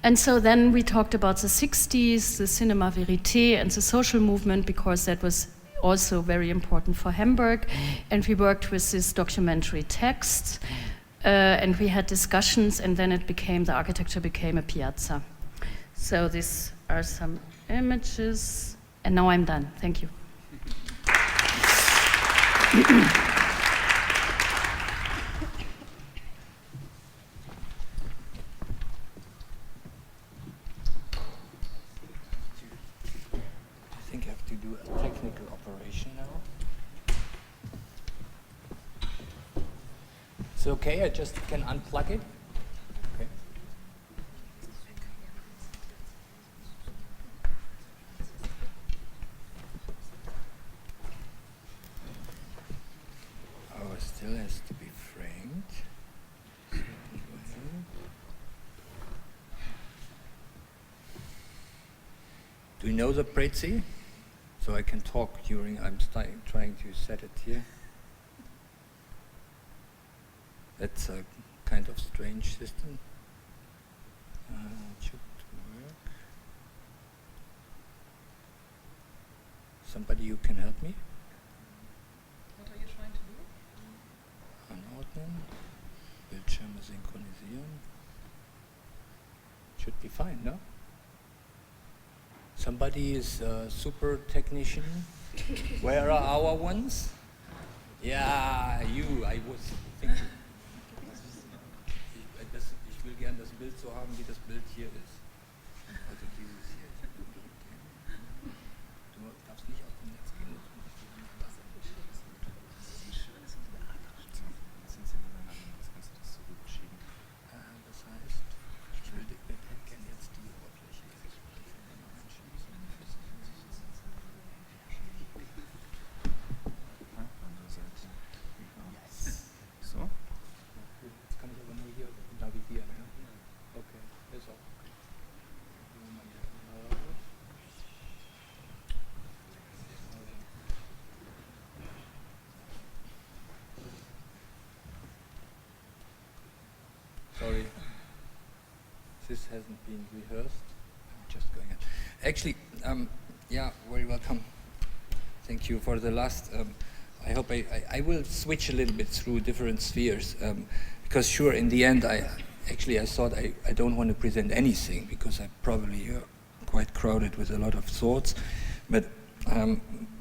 And so then we talked about the 60s, the cinema verité, and the social movement, because that was also very important for Hamburg. And we worked with this documentary text, and we had discussions, and then the architecture became a piazza. So these are some images, and now I'm done. Thank you. I think I have to do a technical operation now. Is it okay? I just can unplug it? Okay. Do you know the Prezi? So I can talk during, I'm trying to set it here. That's a kind of strange system. It should work. Somebody who can help me? What are you trying to do? Anordnen. Bildschirme synchronisieren. Should be fine, no? Somebody is a super technician. Where are our ones? Yeah, you, I was thinking. Ich will gerne das Bild so haben, wie das Bild hier ist. Also dieses hier. Du darfst nicht aus dem Netz gehen. Das heißt, ich hätte gerne jetzt die Oberfläche. So? Jetzt kann ich aber nur hier navigieren. Ja? Okay, ist auch okay. Sorry, this hasn't been rehearsed. I'm just going in. Actually, yeah, very welcome. Thank you for the last. I hope I will switch a little bit through different spheres because sure, in the end, I thought I don't want to present anything because I'm probably quite crowded with a lot of thoughts, but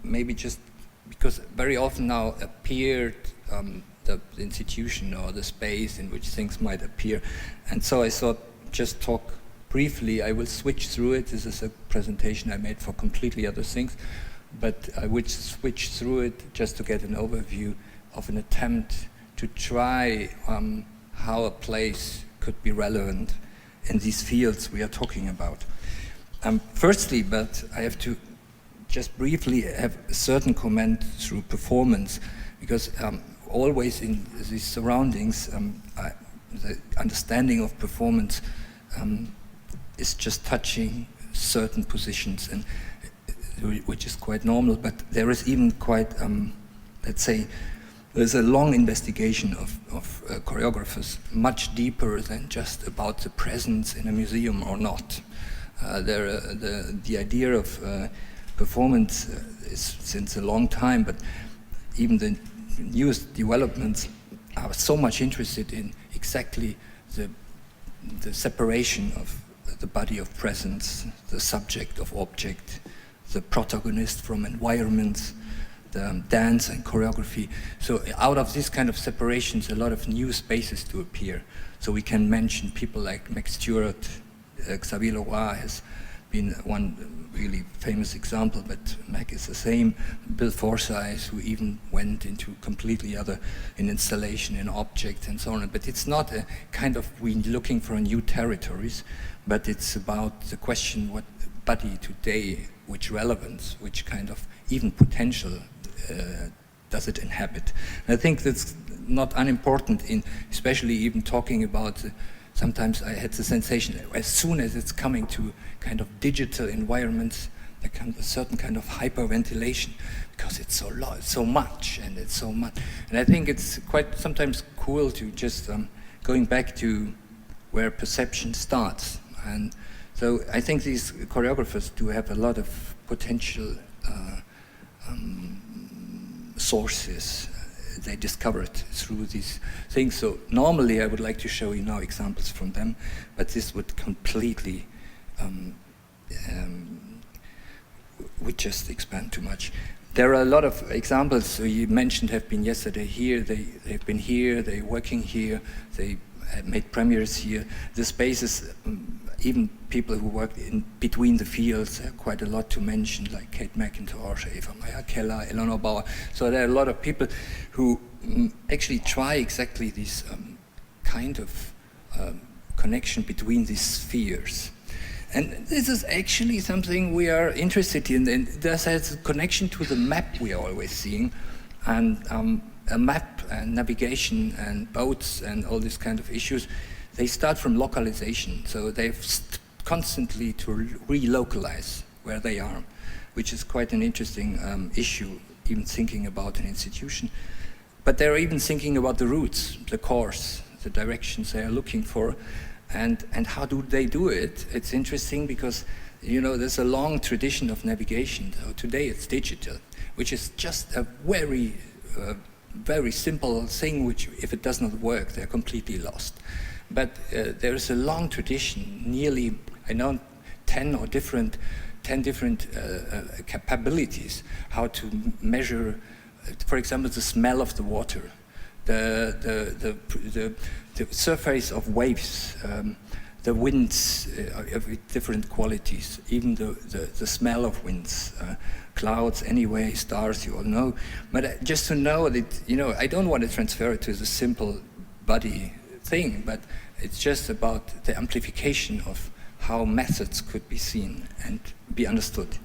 maybe just because very often now appeared the institution or the space in which things might appear, and so I thought just talk briefly. I will switch through it. This is a presentation I made for completely other things, but I would switch through it just to get an overview of an attempt to try how a place could be relevant in these fields we are talking about. Firstly, but I have to just briefly have a certain comment through performance, because always in these surroundings, the understanding of performance is just touching certain positions, and which is quite normal, but there is even quite, let's say, there's a long investigation of choreographers, much deeper than just about the presence in a museum or not. The idea of performance is since a long time, but even the newest developments are so much interested in exactly the separation of the body of presence, the subject of object, the protagonist from environments, the dance and choreography. So out of this kind of separations, a lot of new spaces to appear. So we can mention people like Max Stewart, Xavier Leroy has been one really famous example, but Mac is the same. Bill Forsyth, who even went into completely other, in installation, in object and so on. But it's not a kind of we looking for new territories, but it's about the question what body today, which relevance, which kind of even potential does it inhabit. And I think that's not unimportant in especially even talking about sometimes I had the sensation as soon as it's coming to kind of digital environments, there comes a certain kind of hyperventilation because it's so low, it's so much, and it's so much. And I think it's quite sometimes cool to just going back to where perception starts. And so I think these choreographers do have a lot of potential sources they discovered through these things. So normally I would like to show you now examples from them, but this would completely would just expand too much. There are a lot of examples so you mentioned have been yesterday here, they've been here, they're working here, they made premieres here. The spaces, even people who work in between the fields, quite a lot to mention, like Kate McIntosh, Eva Meyer-Keller, Eleanor Bauer. So there are a lot of people who actually try exactly this kind of connection between these spheres. And this is actually something we are interested in, and this has a connection to the map we are always seeing. And a map and navigation and boats and all these kind of issues, they start from localization. So they've constantly to relocalize where they are, which is quite an interesting issue, even thinking about an institution. But they're even thinking about the routes, the course, the directions they are looking for, and how do they do it? It's interesting because, you know, there's a long tradition of navigation. So today it's digital, which is just a very, very simple thing, which if it does not work, they're completely lost. But there is a long tradition, nearly, I know, 10 different capabilities, how to measure, for example, the smell of the water, the surface of waves, the winds of different qualities, even the smell of winds, clouds anyway, stars, you all know. But just to know that, you know, I don't want to transfer it to the simple body thing, but it's just about the amplification of how methods could be seen and be understood.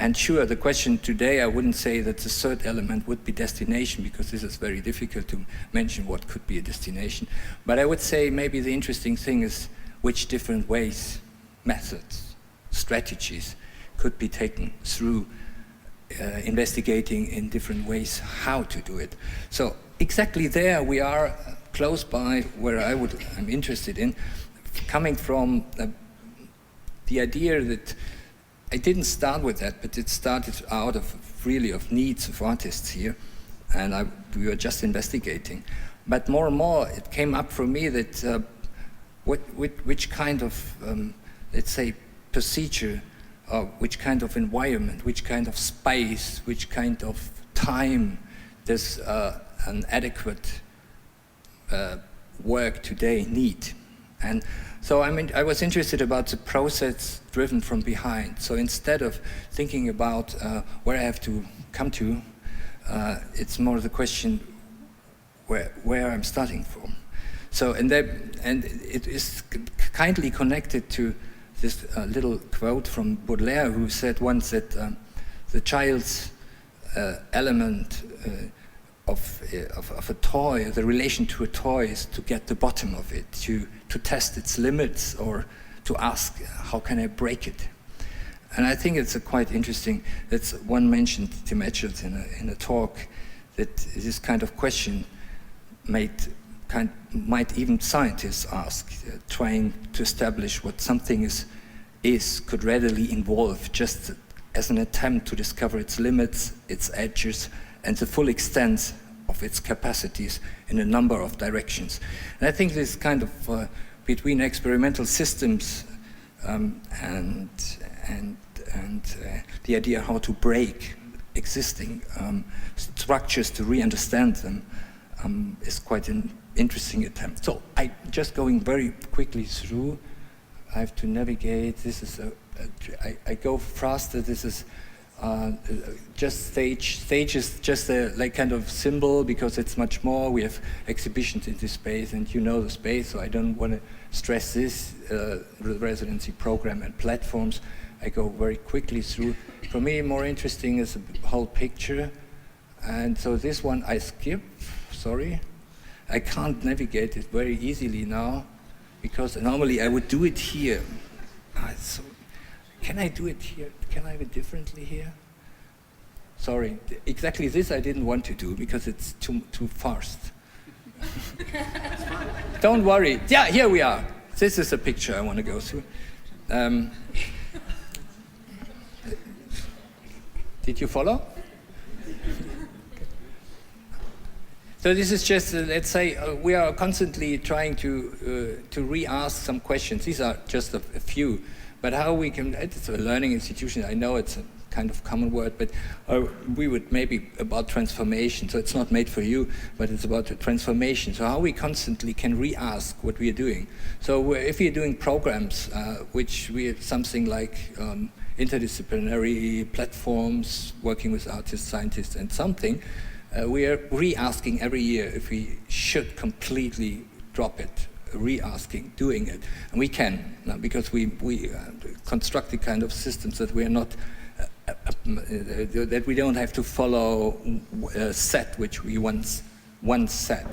And sure, the question today, I wouldn't say that the third element would be destination, because this is very difficult to mention what could be a destination. But I would say maybe the interesting thing is which different ways, methods, strategies could be taken through investigating in different ways how to do it. So exactly there we are close by where I'm interested in, coming from the idea that I didn't start with that, but it started out of really of needs of artists here, and we were just investigating. But more and more it came up for me that which kind of, let's say, procedure, which kind of environment, which kind of space, which kind of time does an adequate work today need. And so I was interested about the process driven from behind. So instead of thinking about where I have to come to, it's more the question where I'm starting from. So and it is kindly connected to this little quote from Baudelaire, who said once that the child's element of a toy, the relation to a toy, is to get the bottom of it, to test its limits, or to ask, how can I break it? And I think it's quite interesting. That's one mentioned Tim Etchells in a talk, that this kind of question might even scientists ask, trying to establish what something is could readily involve, just as an attempt to discover its limits, its edges, and the full extent of its capacities in a number of directions. And I think this kind of between experimental systems and the idea how to break existing structures to re-understand them is quite an interesting attempt. So I just going very quickly through. I have to navigate. This is I go faster. This is just stage. Stage is just a like kind of symbol, because it's much more. We have exhibitions in this space, and you know the space, so I don't want to stress this. Residency program and platforms. I go very quickly through. For me, more interesting is the whole picture, and so this one I skip. Sorry, I can't navigate it very easily now, because normally I would do it here. So can I do it here? Can I do it differently here? Sorry, exactly this I didn't want to do, because it's too fast. Don't worry. Yeah, here we are. This is a picture I want to go through. Did you follow? So this is just, let's say, we are constantly trying to re-ask some questions. These are just a few. But how we can, it's a learning institution, I know it's a kind of common word, but we would maybe about transformation. So it's not made for you, but it's about the transformation. So how we constantly can re-ask what we are doing. So if we are doing programs, which we have something like interdisciplinary platforms, working with artists, scientists, and something, we are re-asking every year if we should completely drop it, re-asking, doing it. And we can, because we construct the kind of systems that we are not, that we don't have to follow a set which we once set.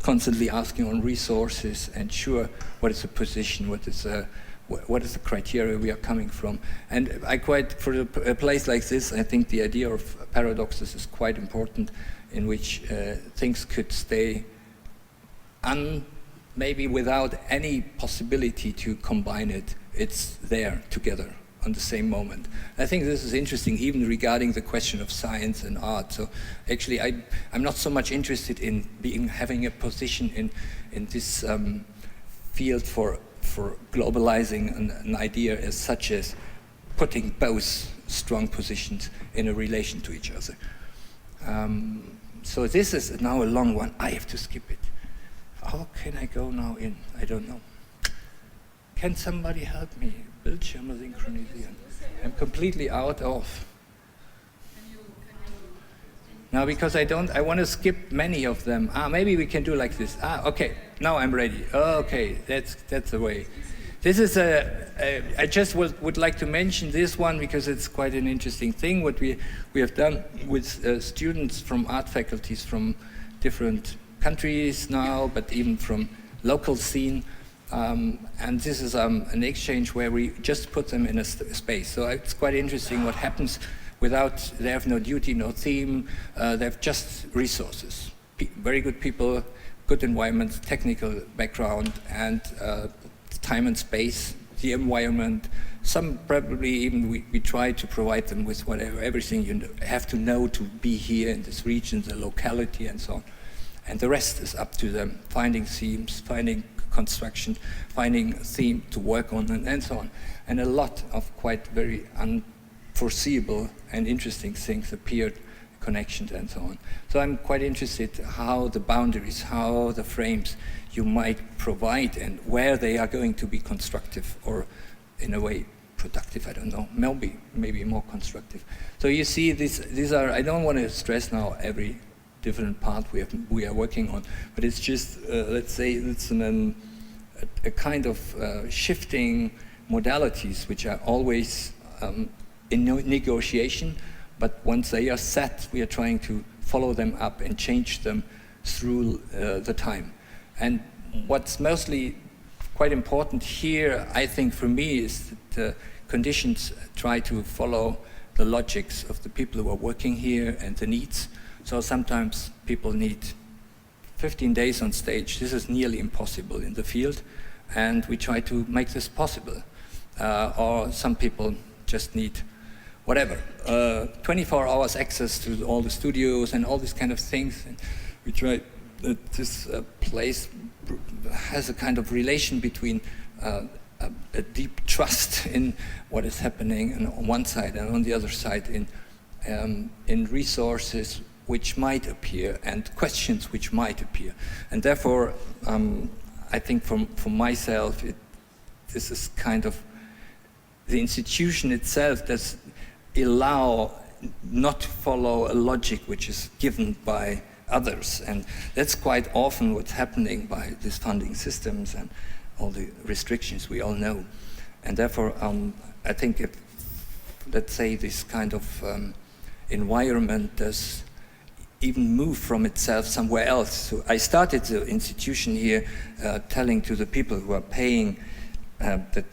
Constantly asking on resources, and sure, what is the position, what is what is the criteria we are coming from. And for a place like this, I think the idea of paradoxes is quite important, in which things could stay maybe without any possibility to combine it. It's there together on the same moment. I think this is interesting, even regarding the question of science and art. So actually, I'm not so much interested in having a position in this field for globalizing an idea as such as putting both strong positions in a relation to each other. So this is now a long one. I have to skip it. How can I go now in? I don't know. Can somebody help me? Bildschirme synchronisieren. I'm completely out of. Now, because I want to skip many of them. Maybe we can do like this. Okay, now I'm ready. Okay, that's the way. This is I just would like to mention this one because it's quite an interesting thing. What we have done with students from art faculties from different countries now, but even from local scene. And this is an exchange where we just put them in a space. So it's quite interesting what happens they have no duty, no theme, they have just resources. Very good people, good environment, technical background, and time and space, the environment. Some probably even we try to provide them with everything you have to know to be here in this region, the locality and so on. And the rest is up to them, finding themes, finding construction, finding a theme to work on, and so on. And a lot of quite very unforeseeable and interesting things appeared, connections and so on. So I'm quite interested how the boundaries, how the frames you might provide and where they are going to be constructive or in a way productive, I don't know, maybe more constructive. So you see these are, I don't want to stress now every different part we are working on, but it's just, let's say it's a kind of shifting modalities which are always in negotiation, but once they are set, we are trying to follow them up and change them through the time. And what's mostly quite important here, I think for me, is that the conditions try to follow the logics of the people who are working here and the needs. So sometimes people need 15 days on stage. This is nearly impossible in the field, and we try to make this possible. Or some people just need whatever, 24 hours access to all the studios and all these kind of things. And we try that this place has a kind of relation between a deep trust in what is happening on one side and on the other side in resources which might appear and questions which might appear. And therefore, I think for myself, this is kind of the institution itself does allow not to follow a logic which is given by others. And that's quite often what's happening by these funding systems and all the restrictions we all know. And therefore, I think if, let's say, this kind of environment does even move from itself somewhere else. So I started the institution here telling to the people who are paying that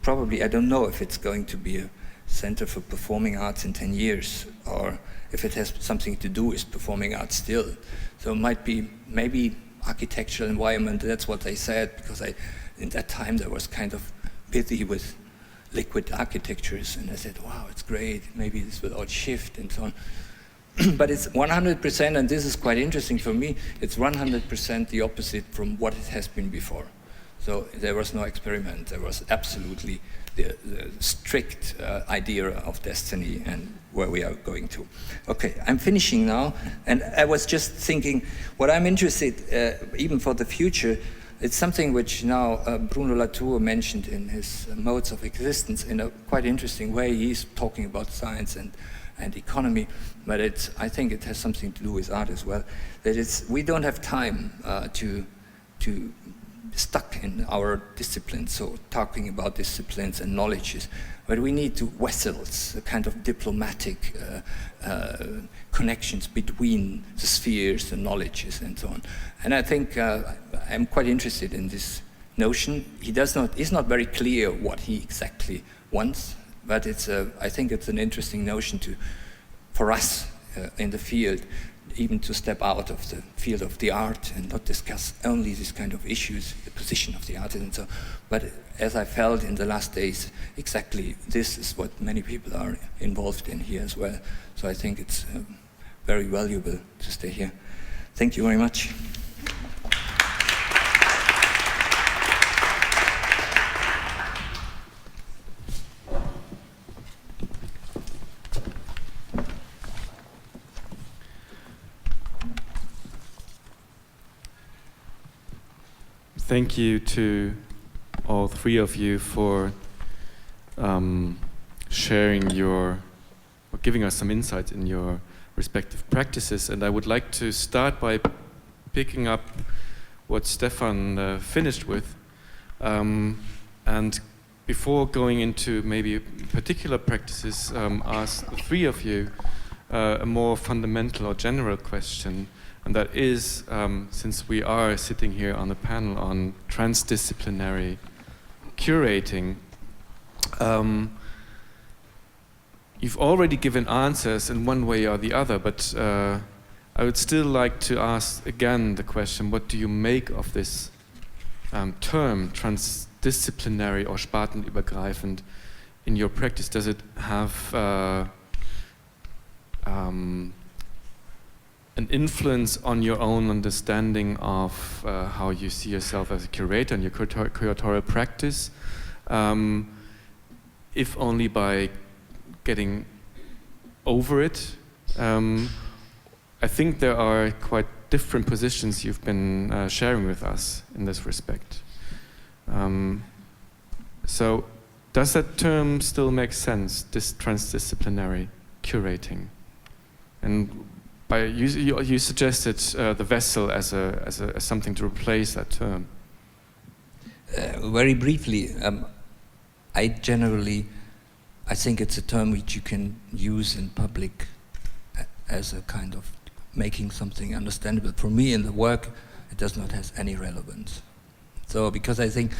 probably, I don't know if it's going to be a center for performing arts in 10 years or if it has something to do with performing arts still. So it might be maybe architectural environment, that's what they said, because in that time there was kind of busy with liquid architectures, and I said, wow, it's great, maybe this will all shift and so on. But it's 100%, and this is quite interesting for me, it's 100% the opposite from what it has been before. So there was no experiment, there was absolutely the strict idea of destiny and where we are going to. Okay, I'm finishing now, and I was just thinking, what I'm interested, even for the future, it's something which now Bruno Latour mentioned in his modes of existence in a quite interesting way. He's talking about science and economy, but I think it has something to do with art as well. That we don't have time to stuck in our disciplines, so talking about disciplines and knowledges, but we need vessels, a kind of diplomatic connections between the spheres, the knowledges, and so on. And I think I'm quite interested in this notion. He's not very clear what he exactly wants, but I think it's an interesting notion for us in the field, even to step out of the field of the art and not discuss only these kind of issues, the position of the artist and so. But as I felt in the last days, exactly this is what many people are involved in here as well. So I think it's very valuable to stay here. Thank you very much. Thank you to all three of you for sharing or giving us some insights in your respective practices. And I would like to start by picking up what Stefan finished with. And before going into maybe particular practices, ask the three of you a more fundamental or general question. And that is, since we are sitting here on a panel on transdisciplinary curating, you've already given answers in one way or the other, but I would still like to ask again the question, what do you make of this term, transdisciplinary or Spartenübergreifend, in your practice? Does it have an influence on your own understanding of how you see yourself as a curator and your curatorial practice, if only by getting over it? I think there are quite different positions you've been sharing with us in this respect. So does that term still make sense, this transdisciplinary curating? And you suggested the vessel as something to replace that term. Very briefly, I think it's a term which you can use in public as a kind of making something understandable. For me, in the work, it does not have any relevance. So, because I think,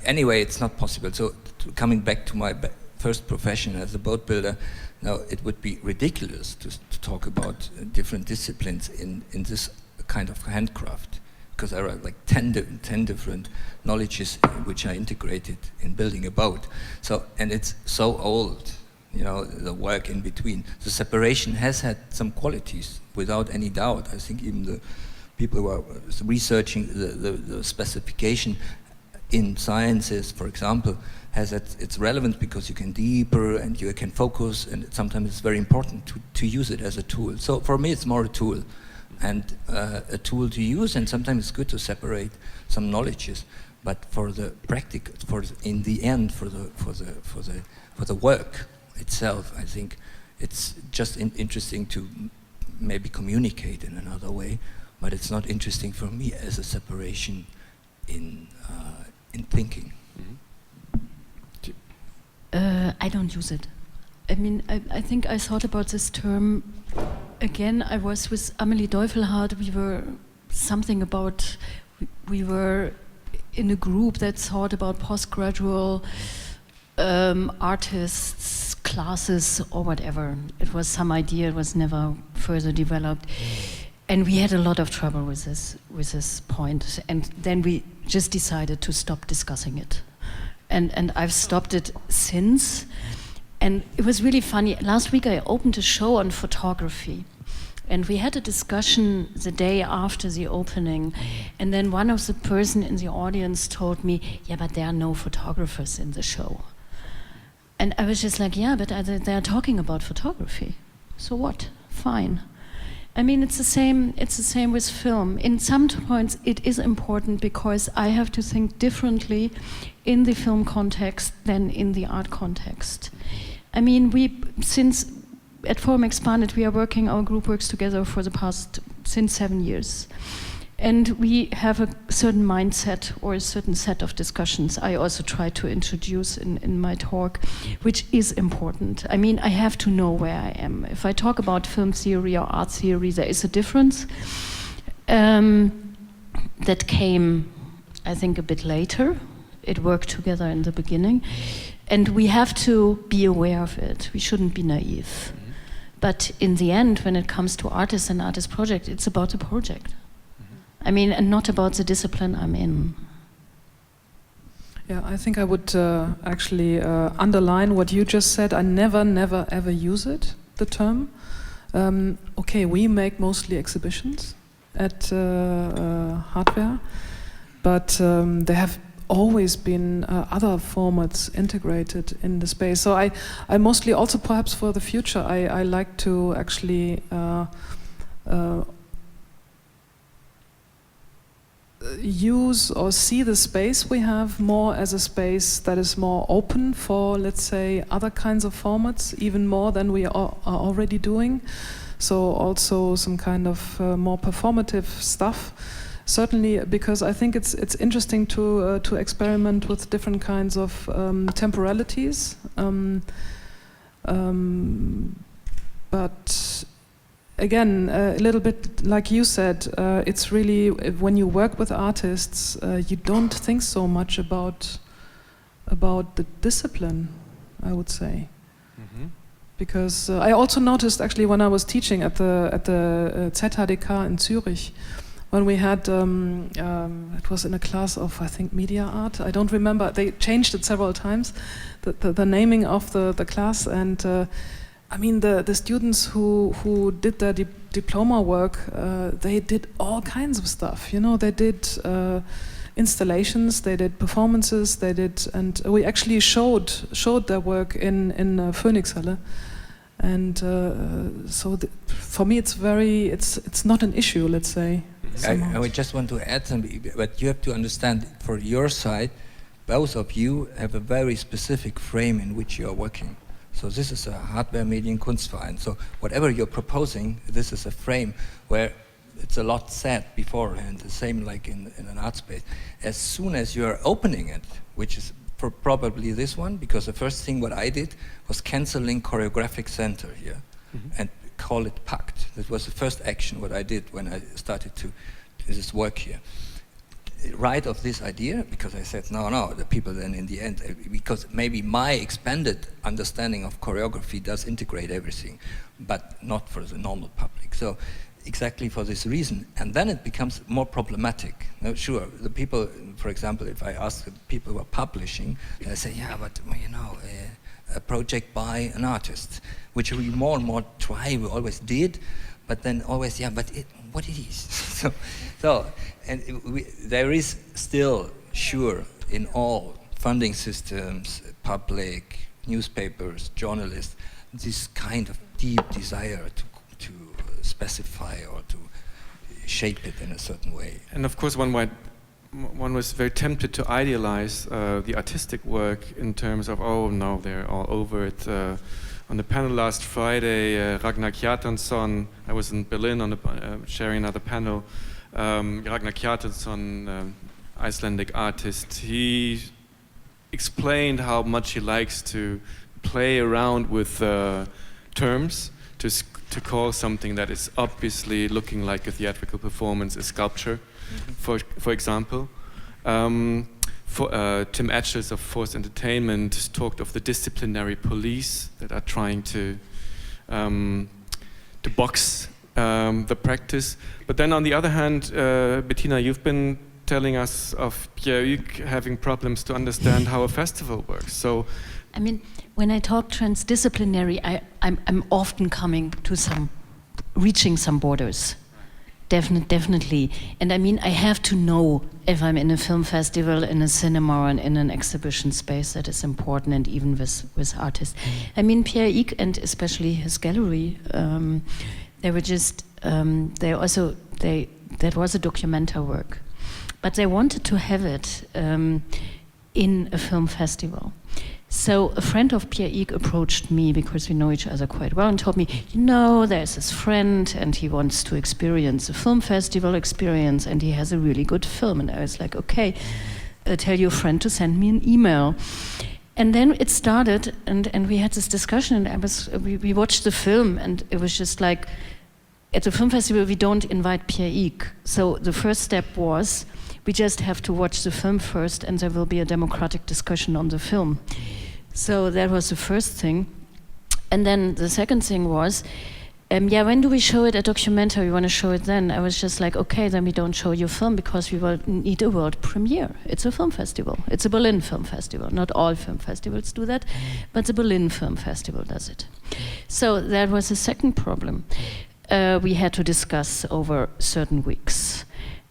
anyway, it's not possible. So, coming back to my first profession as a boat builder, now it would be ridiculous to talk about different disciplines in this kind of handcraft, because there are like 10 different knowledges which are integrated in building a boat. So, and it's so old, the work in between. The separation has had some qualities, without any doubt. I think even the people who are researching the specification in sciences, for example, has its relevance because you can deeper and you can focus, and sometimes it's very important to use it as a tool. So for me, it's more a tool, and a tool to use, and sometimes it's good to separate some knowledges. But for the practical, in the end, for the work itself, I think it's just interesting to maybe communicate in another way, but it's not interesting for me as a separation in thinking. I don't use it. I mean, I think I thought about this term again. I was with Amelie Deufelhardt. We were in a group that thought about postgraduate artists, classes, or whatever. It was some idea. It was never further developed. And we had a lot of trouble with this point. And then we just decided to stop discussing it. And I've stopped it since. And it was really funny. Last week I opened a show on photography. And we had a discussion the day after the opening. And then one of the person in the audience told me, yeah, but there are no photographers in the show. And I was just like, yeah, but they're talking about photography. So what? Fine. I mean, it's the same with film. In some points, it is important because I have to think differently in the film context than in the art context. I mean, since at Forum Expanded, our group works together since 7 years. And we have a certain mindset or a certain set of discussions I also try to introduce in my talk, which is important. I mean, I have to know where I am. If I talk about film theory or art theory, there is a difference that came I think, a bit later. It worked together in the beginning. And we have to be aware of it. We shouldn't be naive. But in the end, when it comes to artists and artist project, it's about the project. I mean, and not about the discipline I'm in. Yeah, I think I would actually underline what you just said. I never, ever use it, the term. Okay, we make mostly exhibitions at Hardware, but there have always been other formats integrated in the space. So I mostly also, perhaps for the future, I like to actually use or see the space we have more as a space that is more open for, let's say, other kinds of formats, even more than we are already doing. So also some kind of more performative stuff. Certainly, because I think it's interesting to experiment with different kinds of temporalities. But again, a little bit like you said, it's really, when you work with artists, you don't think so much about the discipline, I would say. Mm-hmm. Because I also noticed, actually, when I was teaching at the ZHDK in Zurich, when we had, it was in a class of, I think, media art. I don't remember. They changed it several times, the naming of the class. And I mean, the students who did their diploma work, they did all kinds of stuff. You know, they did installations, they did performances, and we actually showed their work in Phoenixhalle. And so for me, it's not an issue, let's say. I would just want to add something, but you have to understand, for your side, both of you have a very specific frame in which you are working. So this is a Hardware Medienkunstverein. So whatever you're proposing, this is a frame where it's a lot said beforehand, the same like in an art space. As soon as you're opening it, which is for probably this one, because the first thing what I did was canceling choreographic center here, and call it PACT. That was the first action what I did when I started to do this work here. Right of this idea, because I said, no, the people then in the end, because maybe my expanded understanding of choreography does integrate everything, but not for the normal public. So exactly for this reason. And then it becomes more problematic. Now, sure, the people, for example, if I ask the people who are publishing, they say, yeah, but you know, a project by an artist, which we more and more try, we always did, but then always, yeah, but what it is. There is still, sure, in all funding systems, public, newspapers, journalists, this kind of deep desire to specify or to shape it in a certain way. And of course, one was very tempted to idealize the artistic work in terms of, oh no, they're all over it. On the panel last Friday, Ragnar Kjartansson, I was in Berlin on sharing another panel. Ragnar Kjartansson, Icelandic artist, he explained how much he likes to play around with terms to call something that is obviously looking like a theatrical performance a sculpture, for example. Tim Etches of Forced Entertainment talked of the disciplinary police that are trying to box the practice. But then on the other hand, Bettina, you've been telling us of Pierre-Hugues having problems to understand how a festival works. So, I mean, when I talk transdisciplinary, I'm often coming to reaching some borders. Definitely. And I mean, I have to know if I'm in a film festival, in a cinema, or in an exhibition space. That is important, and even with artists. I mean, Pierre-Hugues, and especially his gallery, they were just, that was a documenta work. But they wanted to have it in a film festival. So a friend of Pierre-Hugues approached me, because we know each other quite well, and told me, you know, there's this friend and he wants to experience a film festival experience and he has a really good film. And I was like, okay, tell your friend to send me an email. And then it started, and we had this discussion, and we watched the film, and it was just like, at the film festival we don't invite Pierre-Hugues. So the first step was, We just have to watch the film first, and there will be a democratic discussion on the film. So that was the first thing. And then the second thing was, when do we show it a documentary? We want to show it then. I was just like, okay, then we don't show your film because we will need a world premiere. It's a film festival. It's a Berlin Film Festival. Not all film festivals do that, but the Berlin Film Festival does it. So that was the second problem we had to discuss over certain weeks.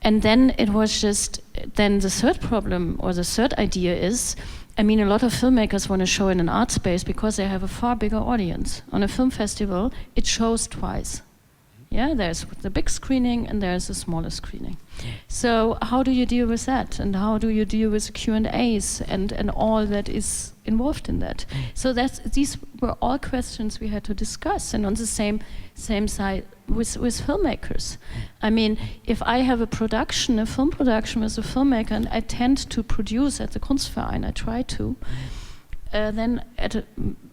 And then it was just, then the third problem, or the third idea is, I mean, a lot of filmmakers want to show in an art space because they have a far bigger audience. On a film festival, it shows twice. Yeah, there's the big screening and there's the smaller screening. So how do you deal with that? And how do you deal with Q&As and all that is involved in that? So these were all questions we had to discuss, and on the same side with filmmakers. I mean, if I have a film production with a filmmaker, and I tend to produce at the Kunstverein, I try to, then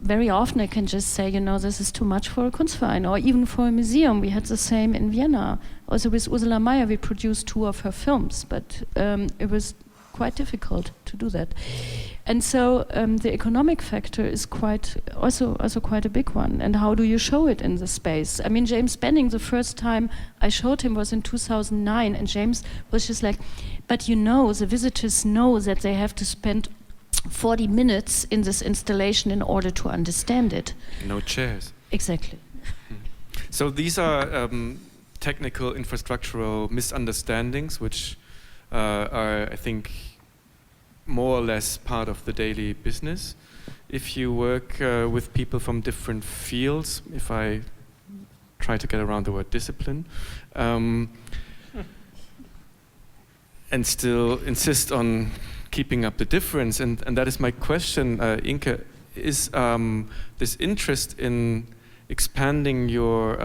very often I can just say, this is too much for a Kunstverein, or even for a museum. We had the same in Vienna. Also with Ursula Mayer, we produced 2 of her films, but it was quite difficult to do that. And so the economic factor is also quite a big one. And how do you show it in the space? I mean, James Benning, the first time I showed him was in 2009, and James was just like, but the visitors know that they have to spend 40 minutes in this installation in order to understand it. No chairs. Exactly. So these are technical infrastructural misunderstandings which are, I think, more or less part of the daily business. If you work with people from different fields, if I try to get around the word discipline, and still insist on keeping up the difference, and that is my question, Inke, is this interest in expanding your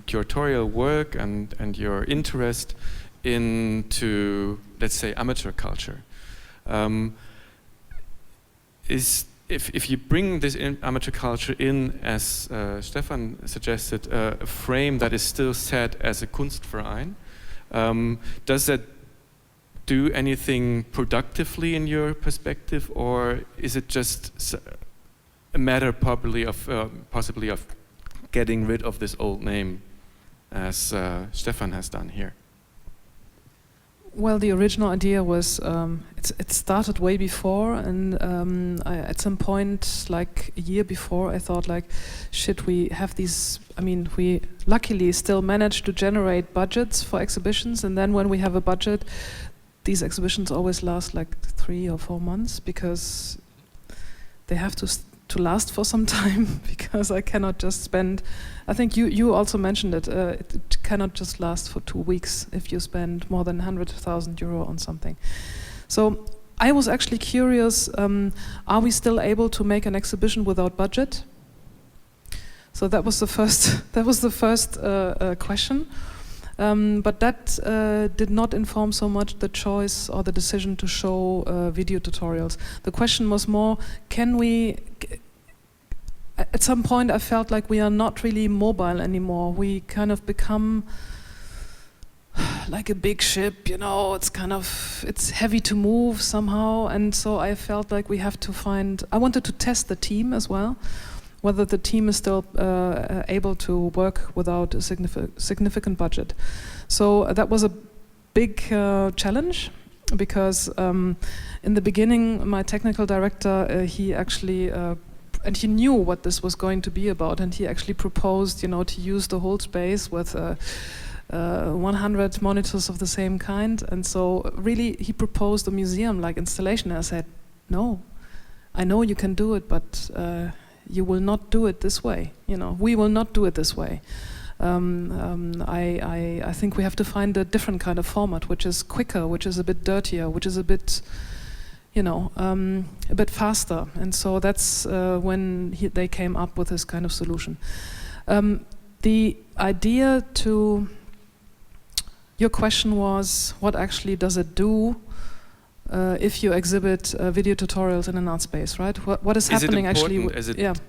curatorial work and your interest into, let's say, amateur culture. If you bring this amateur culture in, as Stefan suggested, a frame that is still set as a Kunstverein, does that do anything productively in your perspective, or is it just a matter possibly of getting rid of this old name, as Stefan has done here? Well, the original idea was, it started way before, and at some point, like a year before, I thought like, shit, we have these, we luckily still managed to generate budgets for exhibitions, and then when we have a budget, these exhibitions always last like 3 or 4 months, because they have to last for some time, because I cannot just spend, I think you also mentioned it, it cannot just last for 2 weeks if you spend more than 100,000 euro on something. So I was actually curious, are we still able to make an exhibition without budget? So that was the first question. But that did not inform so much the choice or the decision to show video tutorials. The question was more, can we... At some point I felt like we are not really mobile anymore. We kind of become like a big ship, it's heavy to move somehow, and so I felt like we have to I wanted to test the team as well, whether the team is still able to work without a significant budget. So that was a big challenge, because in the beginning my technical director, he actually, and he knew what this was going to be about, and he actually proposed, to use the whole space with 100 monitors of the same kind, and so really he proposed a museum-like installation, and I said, no, I know you can do it, but you will not do it this way. We will not do it this way. I think we have to find a different kind of format, which is quicker, which is a bit dirtier, which is a bit, a bit faster. And so that's when they came up with this kind of solution. The idea to your question was, what actually does it do? if you exhibit video tutorials in an art space, right? What is happening actually?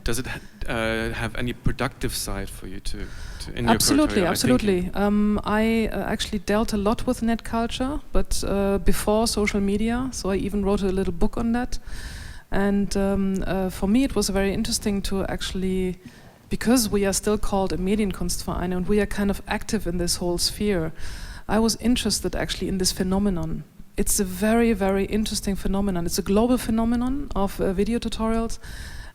Does it have any productive side for you to in absolutely, your absolutely. I actually dealt a lot with net culture, but before social media, so I even wrote a little book on that. And for me, it was very interesting to actually, because we are still called a Medienkunstverein and we are kind of active in this whole sphere, I was interested actually in this phenomenon. It's a very, very interesting phenomenon. It's a global phenomenon of video tutorials,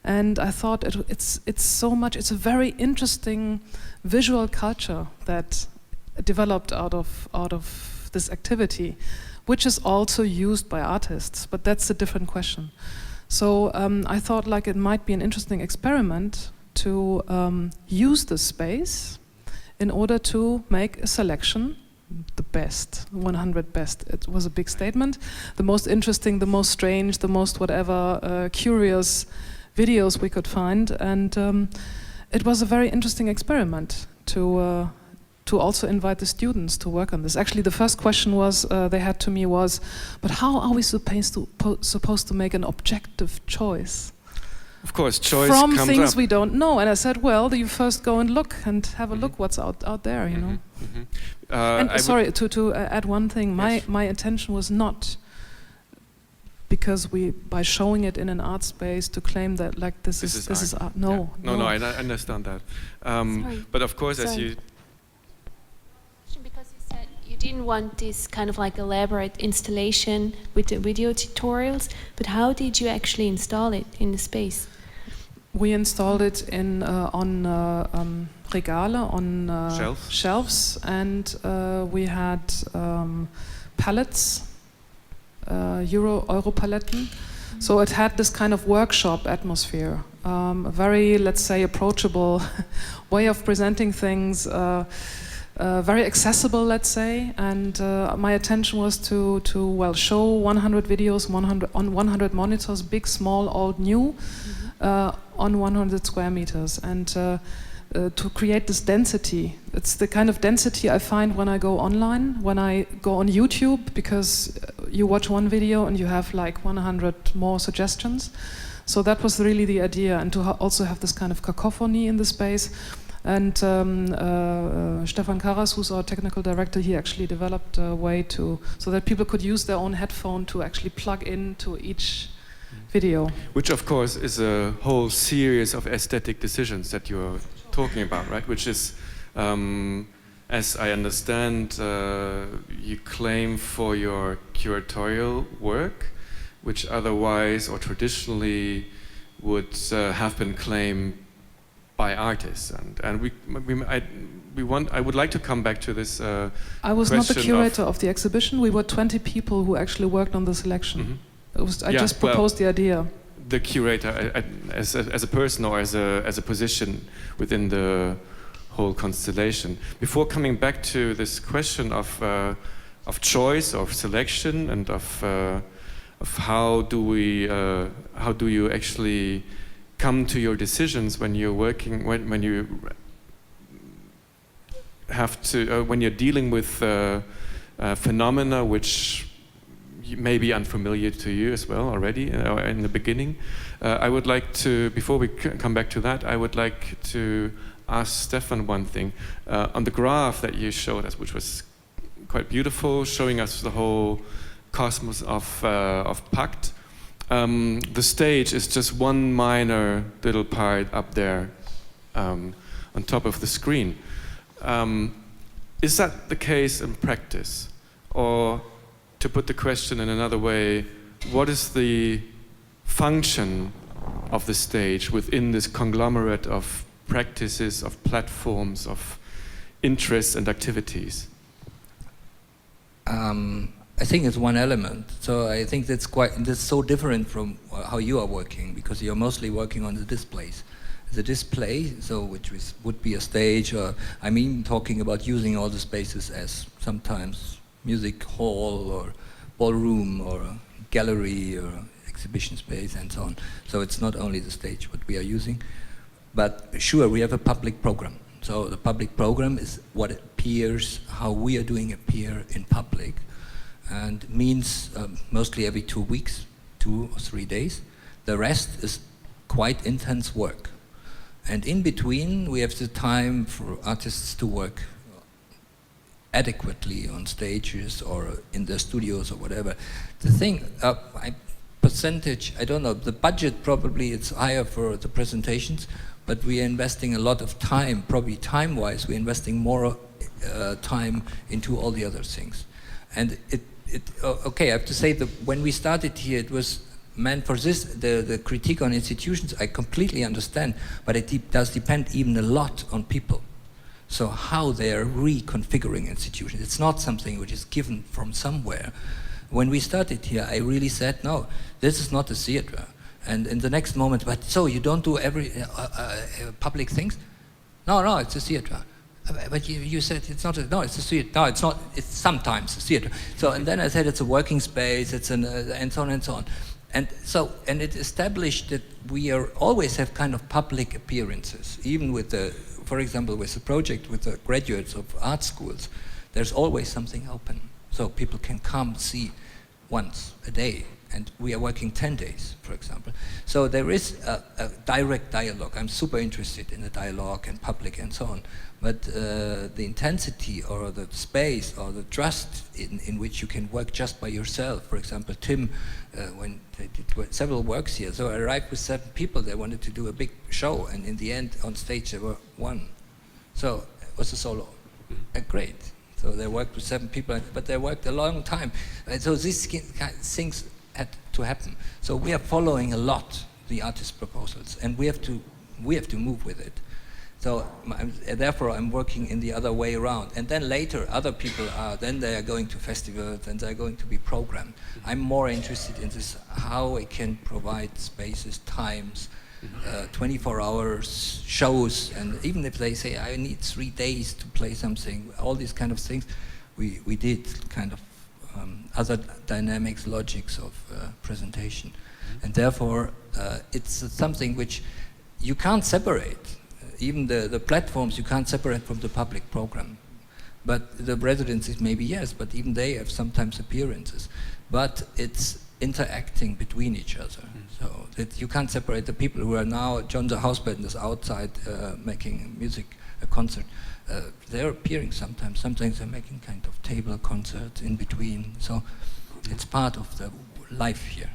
and I thought it's a very interesting visual culture that developed out of this activity, which is also used by artists, but that's a different question. So I thought like it might be an interesting experiment to use the space in order to make a selection, the best, 100 best. It was a big statement. The most interesting, the most strange, the most whatever curious videos we could find, and it was a very interesting experiment to also invite the students to work on this. Actually, the first question was they had to me was, but how are we supposed to make an objective choice? Of course, choice from comes things up. we don't know. And I said, well, you first go and look and have a look what's out there, you know. And sorry, to add one thing, my intention was not because by showing it in an art space to claim that like this is art. No, yeah. No, I understand that. But of course, as you. Because you said you didn't want this kind of like elaborate installation with the video tutorials, but how did you actually install it in the space? We installed it in on Regale, on shelves, and we had palettes, Euro paletten. So it had this kind of workshop atmosphere, a very, let's say, approachable way of presenting things. Very accessible, let's say, and my attention was to show 100 videos, 100 monitors, big, small, old, new, on 100 square meters, and to create this density. It's the kind of density I find when I go online, when I go on YouTube, because you watch one video and you have like 100 more suggestions. So that was really the idea, and to also have this kind of cacophony in the space. And Stefan Karas, who's our technical director, he actually developed a way so that people could use their own headphone to actually plug into each video. Which, of course, is a whole series of aesthetic decisions that you're talking about, right? Which is, as I understand, you claim for your curatorial work, which otherwise or traditionally would have been claimed by artists, and I would like to come back to this. I was not the curator of the exhibition. We were 20 people who actually worked on the selection. I just proposed the idea. The curator, as a person or as a position within the whole constellation. Before coming back to this question of choice, of selection, and of how do you actually come to your decisions when you're working, when you have to, when you're dealing with phenomena which may be unfamiliar to you as well already in the beginning. I would like to, before we come back to that, I would like to ask Stefan one thing. On the graph that you showed us, which was quite beautiful, showing us the whole cosmos of PACT, the stage is just one minor little part up there on top of the screen. Is that the case in practice? Or, to put the question in another way, what is the function of the stage within this conglomerate of practices, of platforms, of interests and activities? I think it's one element. So I think that's so different from how you are working, because you're mostly working on the displays. The display, so which would be a stage, or I mean talking about using all the spaces as sometimes music hall or ballroom or a gallery or exhibition space and so on. So it's not only the stage what we are using, but sure, we have a public program. So the public program is what appears, how we are doing appear in public. and means mostly every 2 weeks, 2 or 3 days. The rest is quite intense work. And in between, we have the time for artists to work adequately on stages or in their studios or whatever. The thing, percentage, I don't know, the budget probably it's higher for the presentations, but we are investing a lot of time, probably time-wise, we're investing more time into all the other things. And okay, I have to say that when we started here, it was meant for this, the critique on institutions, I completely understand, but it does depend even a lot on people. So how they are reconfiguring institutions. It's not something which is given from somewhere. When we started here, I really said, no, this is not a theater. And in the next moment, but so you don't do every public things? No, it's a theater. But you said it's not no, it's a theater. No, it's not, it's sometimes a theater. So, and then I said it's a working space, it's an, and so on and so on. And so, and it established that we always have kind of public appearances, even with the, for example, with the project with the graduates of art schools, there's always something open. So people can come see once a day, and we are working 10 days, for example. So there is a direct dialogue. I'm super interested in the dialogue and public and so on. But the intensity or the space or the trust in which you can work just by yourself. For example, Tim, when they did several works here, so I arrived with 7 people. They wanted to do a big show, and in the end, on stage, there were 1. So it was a solo. Great. So they worked with 7 people, but they worked a long time. And so these things had to happen. So we are following a lot the artist proposals, and we have to move with it. So therefore, I'm working in the other way around. And then later, other people then they are going to festivals and they're going to be programmed. I'm more interested in this, how I can provide spaces, times, 24 hours, shows, and even if they say, I need 3 days to play something, all these kind of things, we did kind of other dynamics, logics of presentation. And therefore, it's something which you can't separate. Even the platforms you can't separate from the public program. But the residencies maybe yes, but even they have sometimes appearances. But it's interacting between each other. So that you can't separate the people who are now, John the house band is outside making music, a concert. They're appearing sometimes. Sometimes they're making kind of table concerts in between. So it's part of the life here.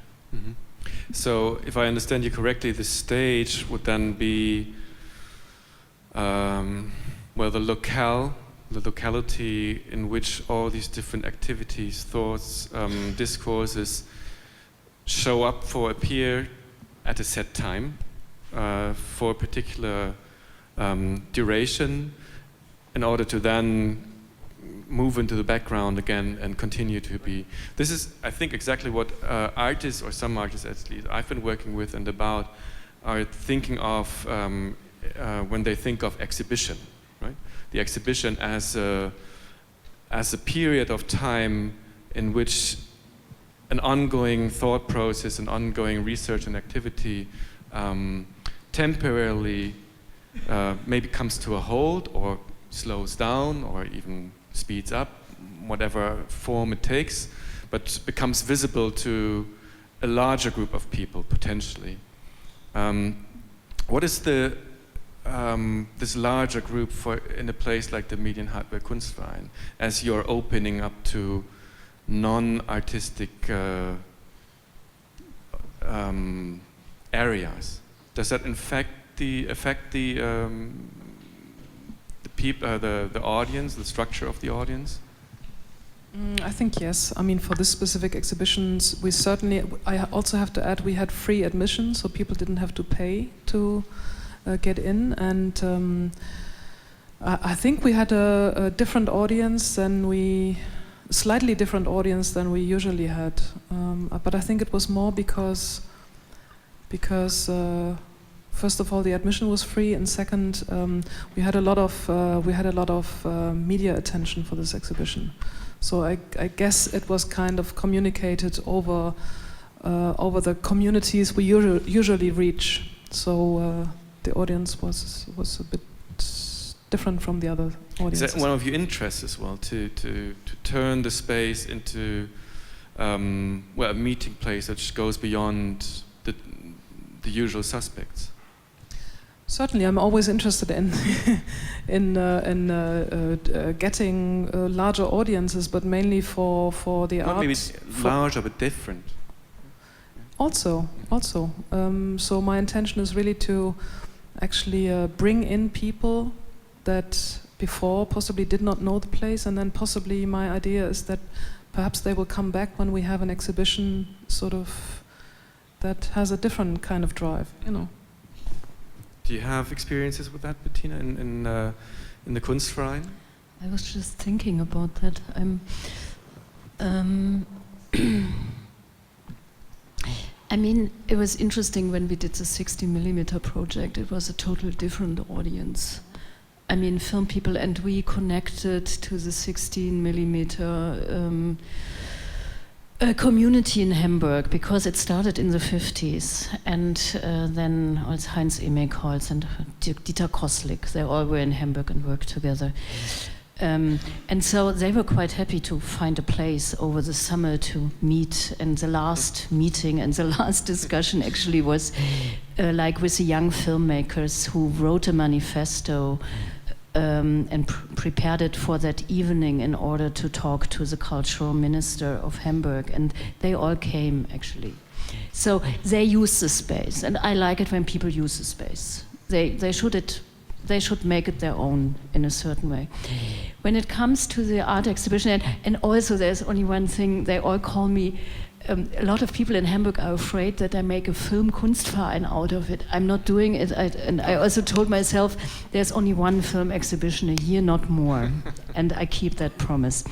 So if I understand you correctly, the stage would then be well, the locality in which all these different activities, thoughts, discourses show up for appear at a set time for a particular duration in order to then move into the background again and continue to be. This is, I think, exactly what artists, or some artists at least, I've been working with and about, are thinking of when they think of exhibition, right? The exhibition as a period of time in which an ongoing thought process, an ongoing research and activity temporarily maybe comes to a halt or slows down or even speeds up, whatever form it takes, but becomes visible to a larger group of people potentially. What is the this larger group for in a place like the Medienwerk Kunstverein, as you're opening up to non-artistic areas? Does that affect the people, the audience, the structure of the audience? I think yes. I mean, for this specific exhibitions, we certainly. I also have to add, we had free admission, so people didn't have to pay to get in, and I think we had a different audience than slightly different audience than we usually had. But I think it was more because first of all, the admission was free, and second, we had a lot of media attention for this exhibition. So I guess it was kind of communicated over the communities we usually reach. So the audience was a bit different from the other audiences. Is that one of your interests as well, to turn the space into a meeting place that goes beyond the usual suspects? Certainly, I'm always interested in getting larger audiences, but mainly for the Not art. maybe larger, but different. Also. So my intention is really to actually bring in people that before possibly did not know the place, and then possibly my idea is that perhaps they will come back when we have an exhibition sort of that has a different kind of drive, you know. Do you have experiences with that, Bettina, in the Kunstverein? I was just thinking about that. I mean, it was interesting when we did the 60mm project. It was a totally different audience. I mean, film people, and we connected to the 16mm community in Hamburg because it started in the 50s, and then also Heinz Emekholz and Dieter Koslik, they all were in Hamburg and worked together. And so they were quite happy to find a place over the summer to meet, and the last meeting and the last discussion actually was like with the young filmmakers who wrote a manifesto and prepared it for that evening in order to talk to the cultural minister of Hamburg, and they all came actually. So they use the space, and I like it when people use the space. They should make it their own in a certain way. When it comes to the art exhibition, and also there's only one thing, they all call me, a lot of people in Hamburg are afraid that I make a film Kunstverein out of it. I'm not doing it, and I also told myself there's only one film exhibition a year, not more, and I keep that promise.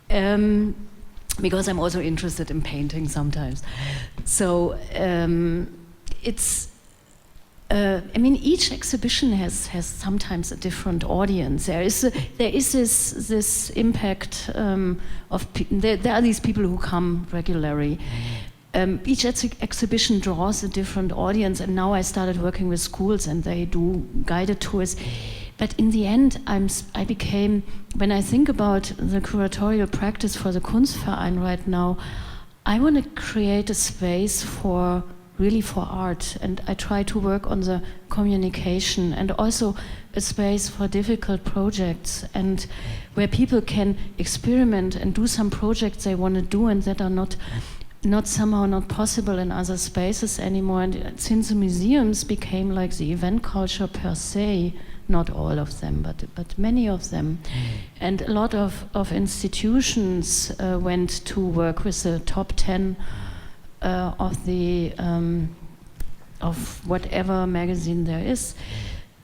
Because I'm also interested in painting sometimes. So it's, I mean, each exhibition has sometimes a different audience. There is this impact of there are these people who come regularly. Each exhibition draws a different audience, and now I started working with schools, and they do guided tours. But in the end, I became, when I think about the curatorial practice for the Kunstverein right now, I want to create a space really for art, and I try to work on the communication, and also a space for difficult projects, and where people can experiment and do some projects they want to do and that are not somehow not possible in other spaces anymore. And since the museums became like the event culture per se, not all of them, but many of them, and a lot of institutions went to work with the top 10 of whatever magazine there is.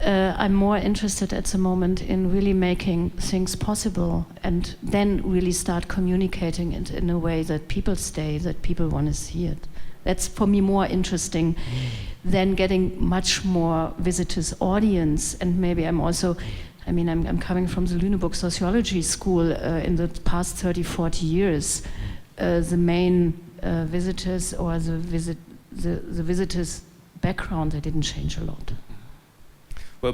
I'm more interested at the moment in really making things possible, and then really start communicating it in a way that people stay, that people want to see it. That's for me more interesting than getting much more visitors audience. And maybe I'm also, I mean, I'm coming from the Lüneburg sociology school. In the past 30, 40 years, the main visitors or the visitors' background, they didn't change a lot. Well,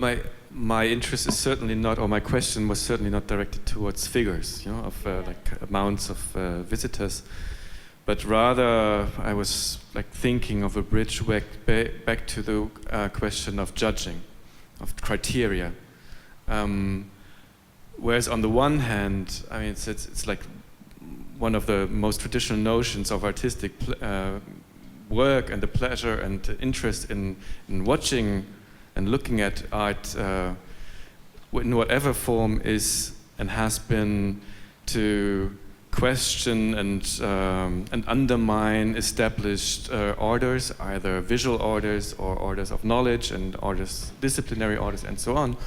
my interest is certainly not, or my question was certainly not directed towards figures, of like amounts of visitors, but rather I was like thinking of a bridge back to the question of judging, of criteria. Whereas on the one hand, I mean, it's like one of the most traditional notions of artistic work, and the pleasure and interest in watching and looking at art in whatever form is and has been to question and undermine established orders, either visual orders or orders of knowledge and orders, disciplinary orders, and so on.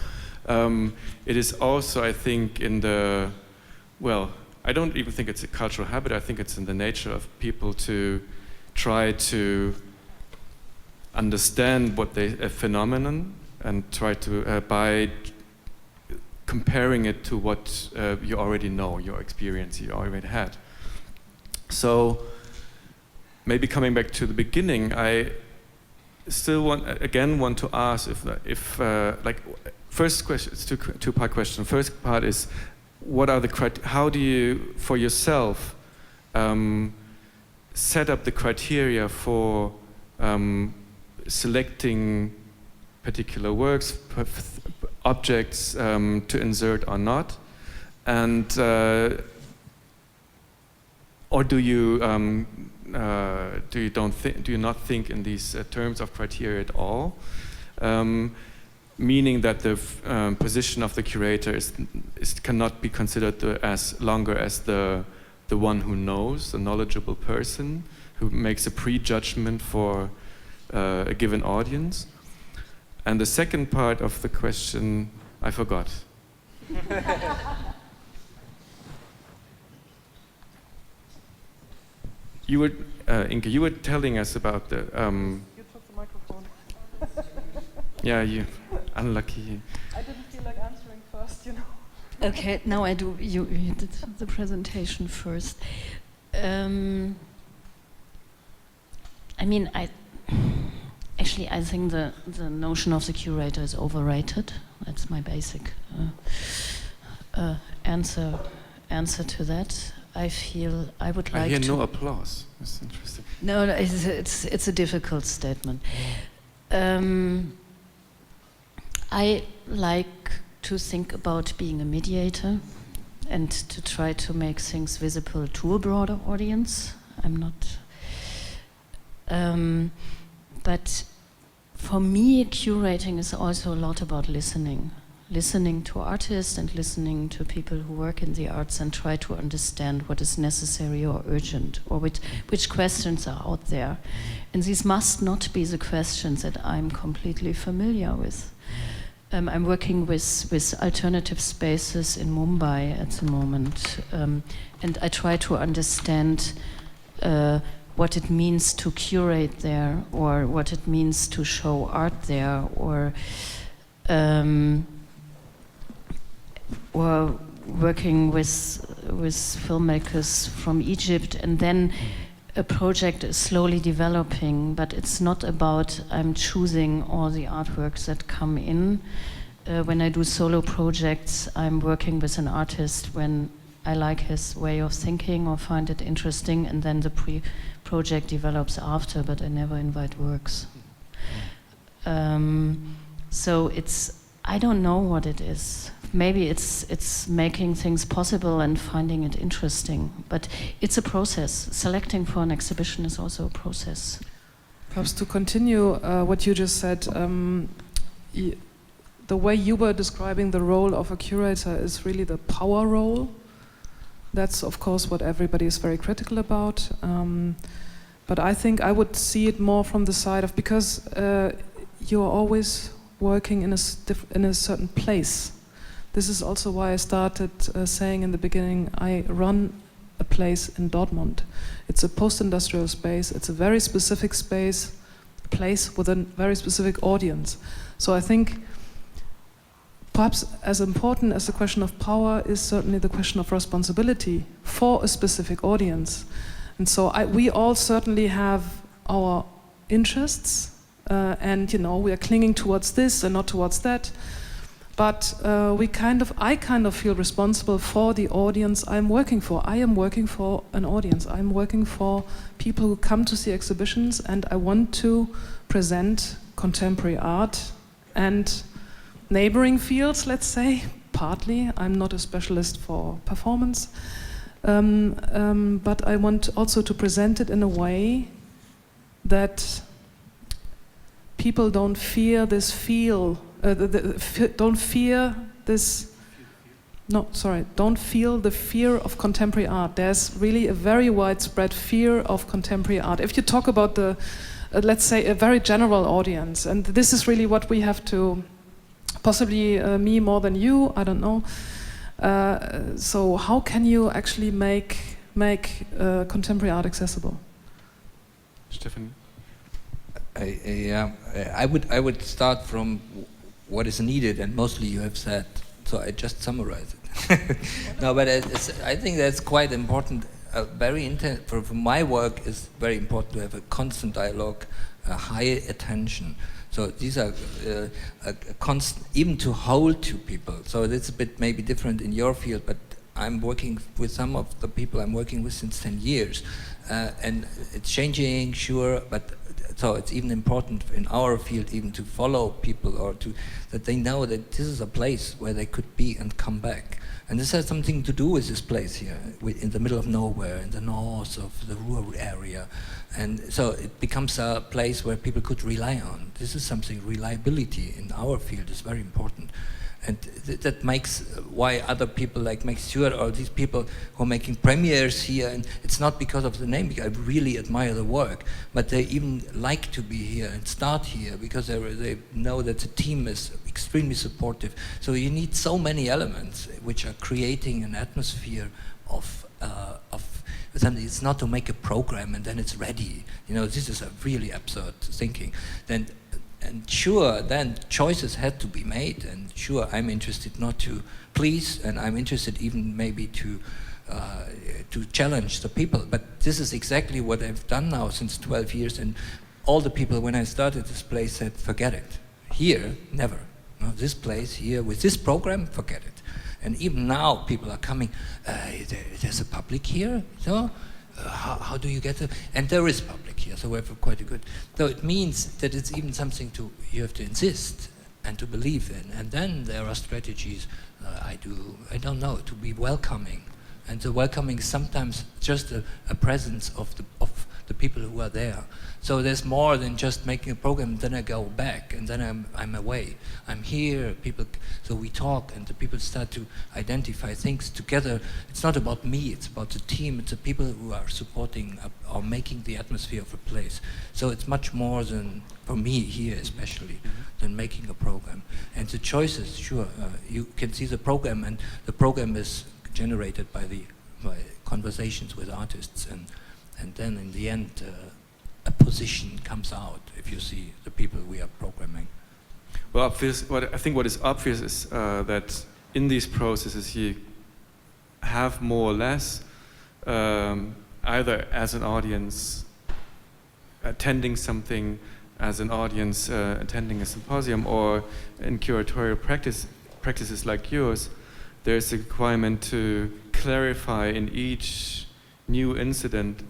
It is also, I think, in the, well, I don't even think it's a cultural habit. I think it's in the nature of people to try to understand a phenomenon, and try to, by comparing it to what you already know, your experience you already had. So maybe coming back to the beginning, I still want to ask if like, first question, it's a two-part question. First part is, what are how do you, for yourself, set up the criteria for selecting particular works, objects to insert or not, and or do you not think in these terms of criteria at all? Meaning that the position of the curator cannot be considered as longer as the one who knows, the knowledgeable person who makes a prejudgment for a given audience. And the second part of the question, I forgot. You were, Inke, you were telling us about the... You took the microphone. Yeah, you unlucky. I didn't feel like answering first, you know. Okay, now I do. You did the presentation first. I mean, I think the notion of the curator is overrated. That's my basic answer to that. I feel I would like to... I hear no applause. That's interesting. No, it's a difficult statement. I like to think about being a mediator and to try to make things visible to a broader audience. I'm not... but for me, curating is also a lot about listening. Listening to artists and listening to people who work in the arts and try to understand what is necessary or urgent, or which questions are out there. And these must not be the questions that I'm completely familiar with. I'm working with alternative spaces in Mumbai at the moment, and I try to understand what it means to curate there, or what it means to show art there, or working with filmmakers from Egypt, and then a project is slowly developing, but it's not about I'm choosing all the artworks that come in. When I do solo projects, I'm working with an artist when I like his way of thinking or find it interesting, and then the project develops after, but I never invite works. So I don't know what it is. Maybe it's making things possible and finding it interesting, but it's a process. Selecting for an exhibition is also a process. Perhaps to continue what you just said, the way you were describing the role of a curator is really the power role. That's of course what everybody is very critical about, but I think I would see it more from the side of, because you're always working in a certain place. This is also why I started saying in the beginning, I run a place in Dortmund. It's a post-industrial space, it's a very specific space, a place with a very specific audience. So I think perhaps as important as the question of power is certainly the question of responsibility for a specific audience. And so we all certainly have our interests, and we are clinging towards this and not towards that. But I kind of feel responsible for the audience I'm working for. I am working for an audience. I'm working for people who come to see exhibitions, and I want to present contemporary art and neighboring fields, let's say, partly. I'm not a specialist for performance, but I want also to present it in a way that people don't fear this don't feel the fear of contemporary art. There's really a very widespread fear of contemporary art. If you talk about the, let's say, a very general audience, and this is really what we have to, possibly me more than you, I don't know. So how can you actually make contemporary art accessible? Stefan? I would start from what is needed, and mostly you have said, so I just summarize it. No, but I think that's quite important. For my work, it's very important to have a constant dialogue, a high attention. So these are a constant, even to hold to people. So it's a bit maybe different in your field, but I'm working with some of the people I'm working with since 10 years. And it's changing, sure, but so it's even important in our field even to follow people or that they know that this is a place where they could be and come back. And this has something to do with this place here, in the middle of nowhere, in the north of the rural area. And so it becomes a place where people could rely on. This is something, reliability in our field is very important. And that makes why other people like Max Stewart or these people who are making premieres here, and it's not because of the name, because I really admire the work, but they even like to be here and start here because they know that the team is extremely supportive. So you need so many elements which are creating an atmosphere of something. It's not to make a program and then it's ready. You know, this is a really absurd thinking. And sure, then choices had to be made, and sure, I'm interested not to please, and I'm interested even maybe to challenge the people. But this is exactly what I've done now since 12 years, and all the people when I started this place said, forget it. Here, never. No, this place here, with this program, forget it. And even now, people are coming, there's a public here, so how do you get it? And there is public here, so we have quite a good. So it means that it's even something you have to insist and to believe in. And then there are strategies, I don't know, to be welcoming. And the welcoming is sometimes just a presence of the people who are there. So there's more than just making a program, then I go back, and then I'm away. I'm here, people, so we talk, and the people start to identify things together. It's not about me, it's about the team, it's the people who are supporting or making the atmosphere of a place. So it's much more than, for me here especially, than making a program. And the choices, sure, you can see the program, and the program is generated by conversations with artists, and then in the end, a position comes out if you see the people we are programming. Well, I think what is obvious is that in these processes you have more or less either as an audience attending something, as an audience attending a symposium, or in curatorial practices like yours, there's a requirement to clarify in each new incident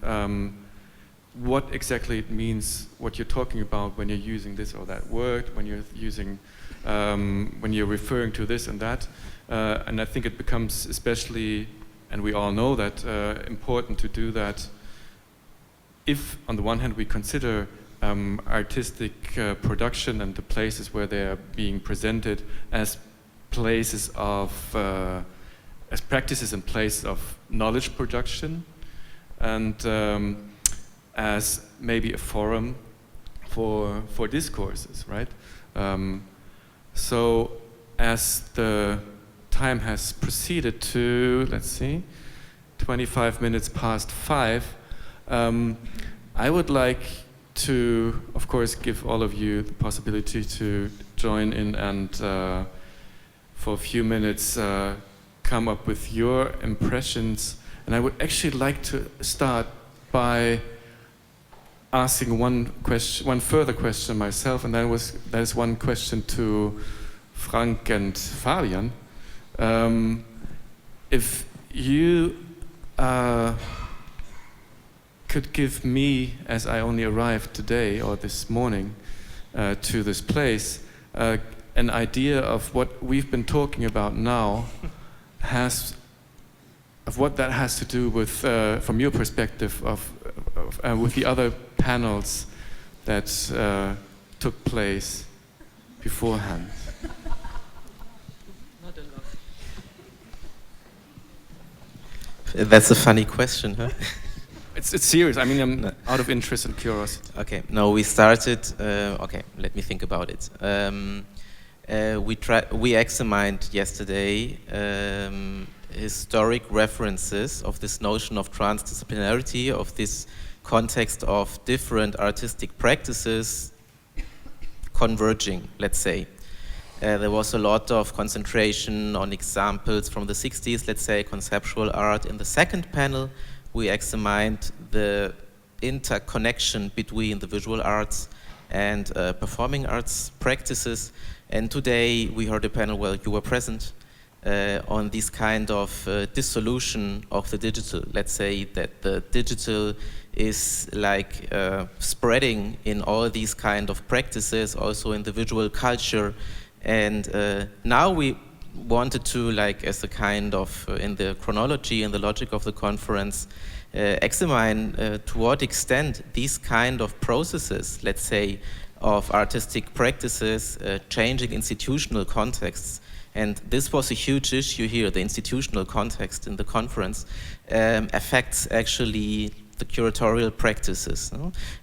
what exactly it means, what you're talking about when you're using this or that word, when you're using, when you're referring to this and that. And I think it becomes especially, and we all know that, important to do that if, on the one hand, we consider artistic production and the places where they are being presented as places of, as practices and places of knowledge production, and as maybe a forum for discourses, right? So as the time has proceeded to, let's see, 25 minutes past 5, I would like to, of course, give all of you the possibility to join in and for a few minutes come up with your impressions. And I would actually like to start by asking one further question myself, and that is one question to Frank and Fabian. If you could give me, as I only arrived today or this morning to this place, an idea of what we've been talking about now, of what that has to do with, from your perspective, with the other panels that took place beforehand. That's a funny question, huh? It's serious. I mean, I'm out of interest and curiosity. Okay, no, we started. Okay, let me think about it. We examined yesterday historic references of this notion of transdisciplinarity, of this context of different artistic practices converging, let's say. There was a lot of concentration on examples from the 60s, let's say, conceptual art. In the second panel, we examined the interconnection between the visual arts and performing arts practices. And today we heard a panel where you were present on this kind of dissolution of the digital. Let's say that the digital is like spreading in all these kind of practices, also in the visual culture. And now we wanted to, like, as a kind of, in the chronology and the logic of the conference, examine to what extent these kind of processes, let's say, of artistic practices changing institutional contexts. And this was a huge issue here, the institutional context in the conference, affects actually the curatorial practices.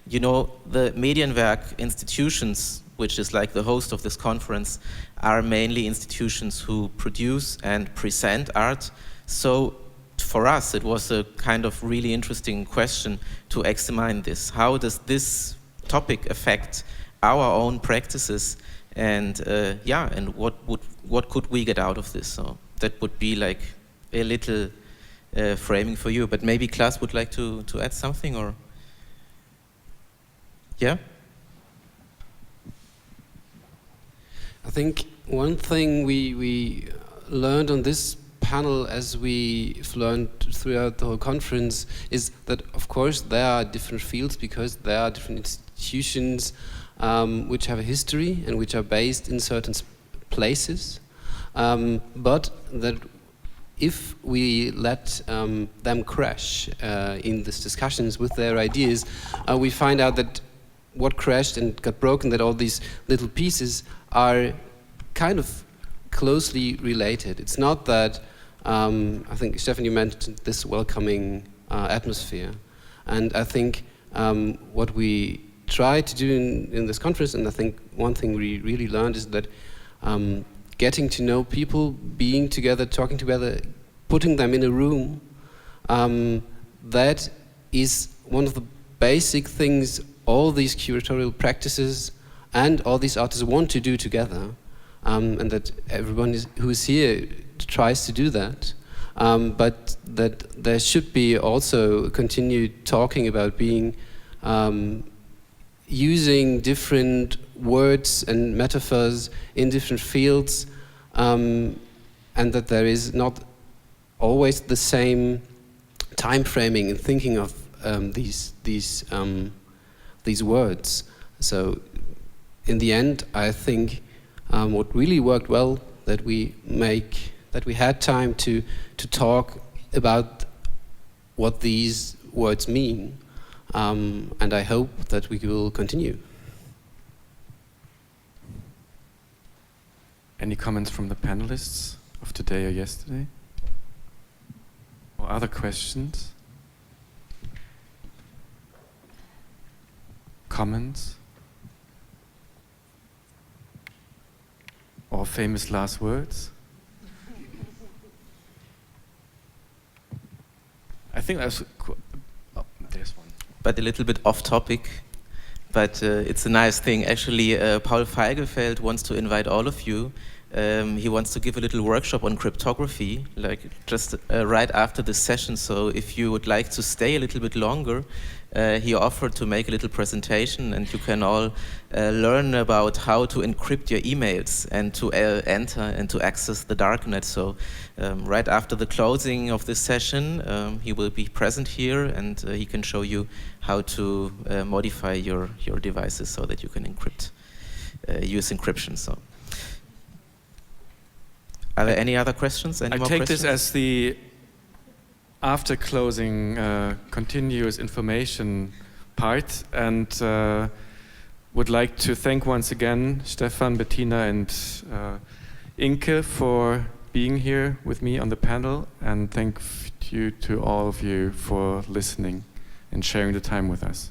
You know, the medienwerk institutions, which is like the host of this conference, are mainly institutions who produce and present art. So for us, it was a kind of really interesting question to examine this. How does this topic affect our own practices? And and what could we get out of this? So that would be like a little framing for you. But maybe Klaas would like to add something, or yeah. I think one thing we learned on this panel, as we've learned throughout the whole conference, is that of course there are different fields because there are different institutions which have a history and which are based in certain places, but that if we let them crash in these discussions with their ideas, we find out that what crashed and got broken, that all these little pieces are kind of closely related. It's not that, I think Stefan, you mentioned this welcoming atmosphere, and I think what we try to do in this conference, and I think one thing we really learned is that getting to know people, being together, talking together, putting them in a room, that is one of the basic things all these curatorial practices and all these artists want to do together, and that everyone who is here tries to do that, but that there should be also continued talking about being using different words and metaphors in different fields, and that there is not always the same time framing in thinking of these words. So in the end, I think what really worked well, that we had time to talk about what these words mean, and I hope that we will continue. Any comments from the panelists of today or yesterday? Or other questions? Comments? Or famous last words? I think that's... Oh, there's one. But a little bit off topic, but it's a nice thing. Actually, Paul Feigelfeld wants to invite all of you. He wants to give a little workshop on cryptography, like just right after this session. So if you would like to stay a little bit longer, he offered to make a little presentation, and you can all learn about how to encrypt your emails and to enter and to access the darknet. So right after the closing of this session, he will be present here, and he can show you how to modify your devices so that you can encrypt, use encryption. So, are there any other questions? Any more questions? This as the after closing continuous information part, and would like to thank once again Stefan, Bettina and Inke for being here with me on the panel, and thank you to all of you for listening and sharing the time with us.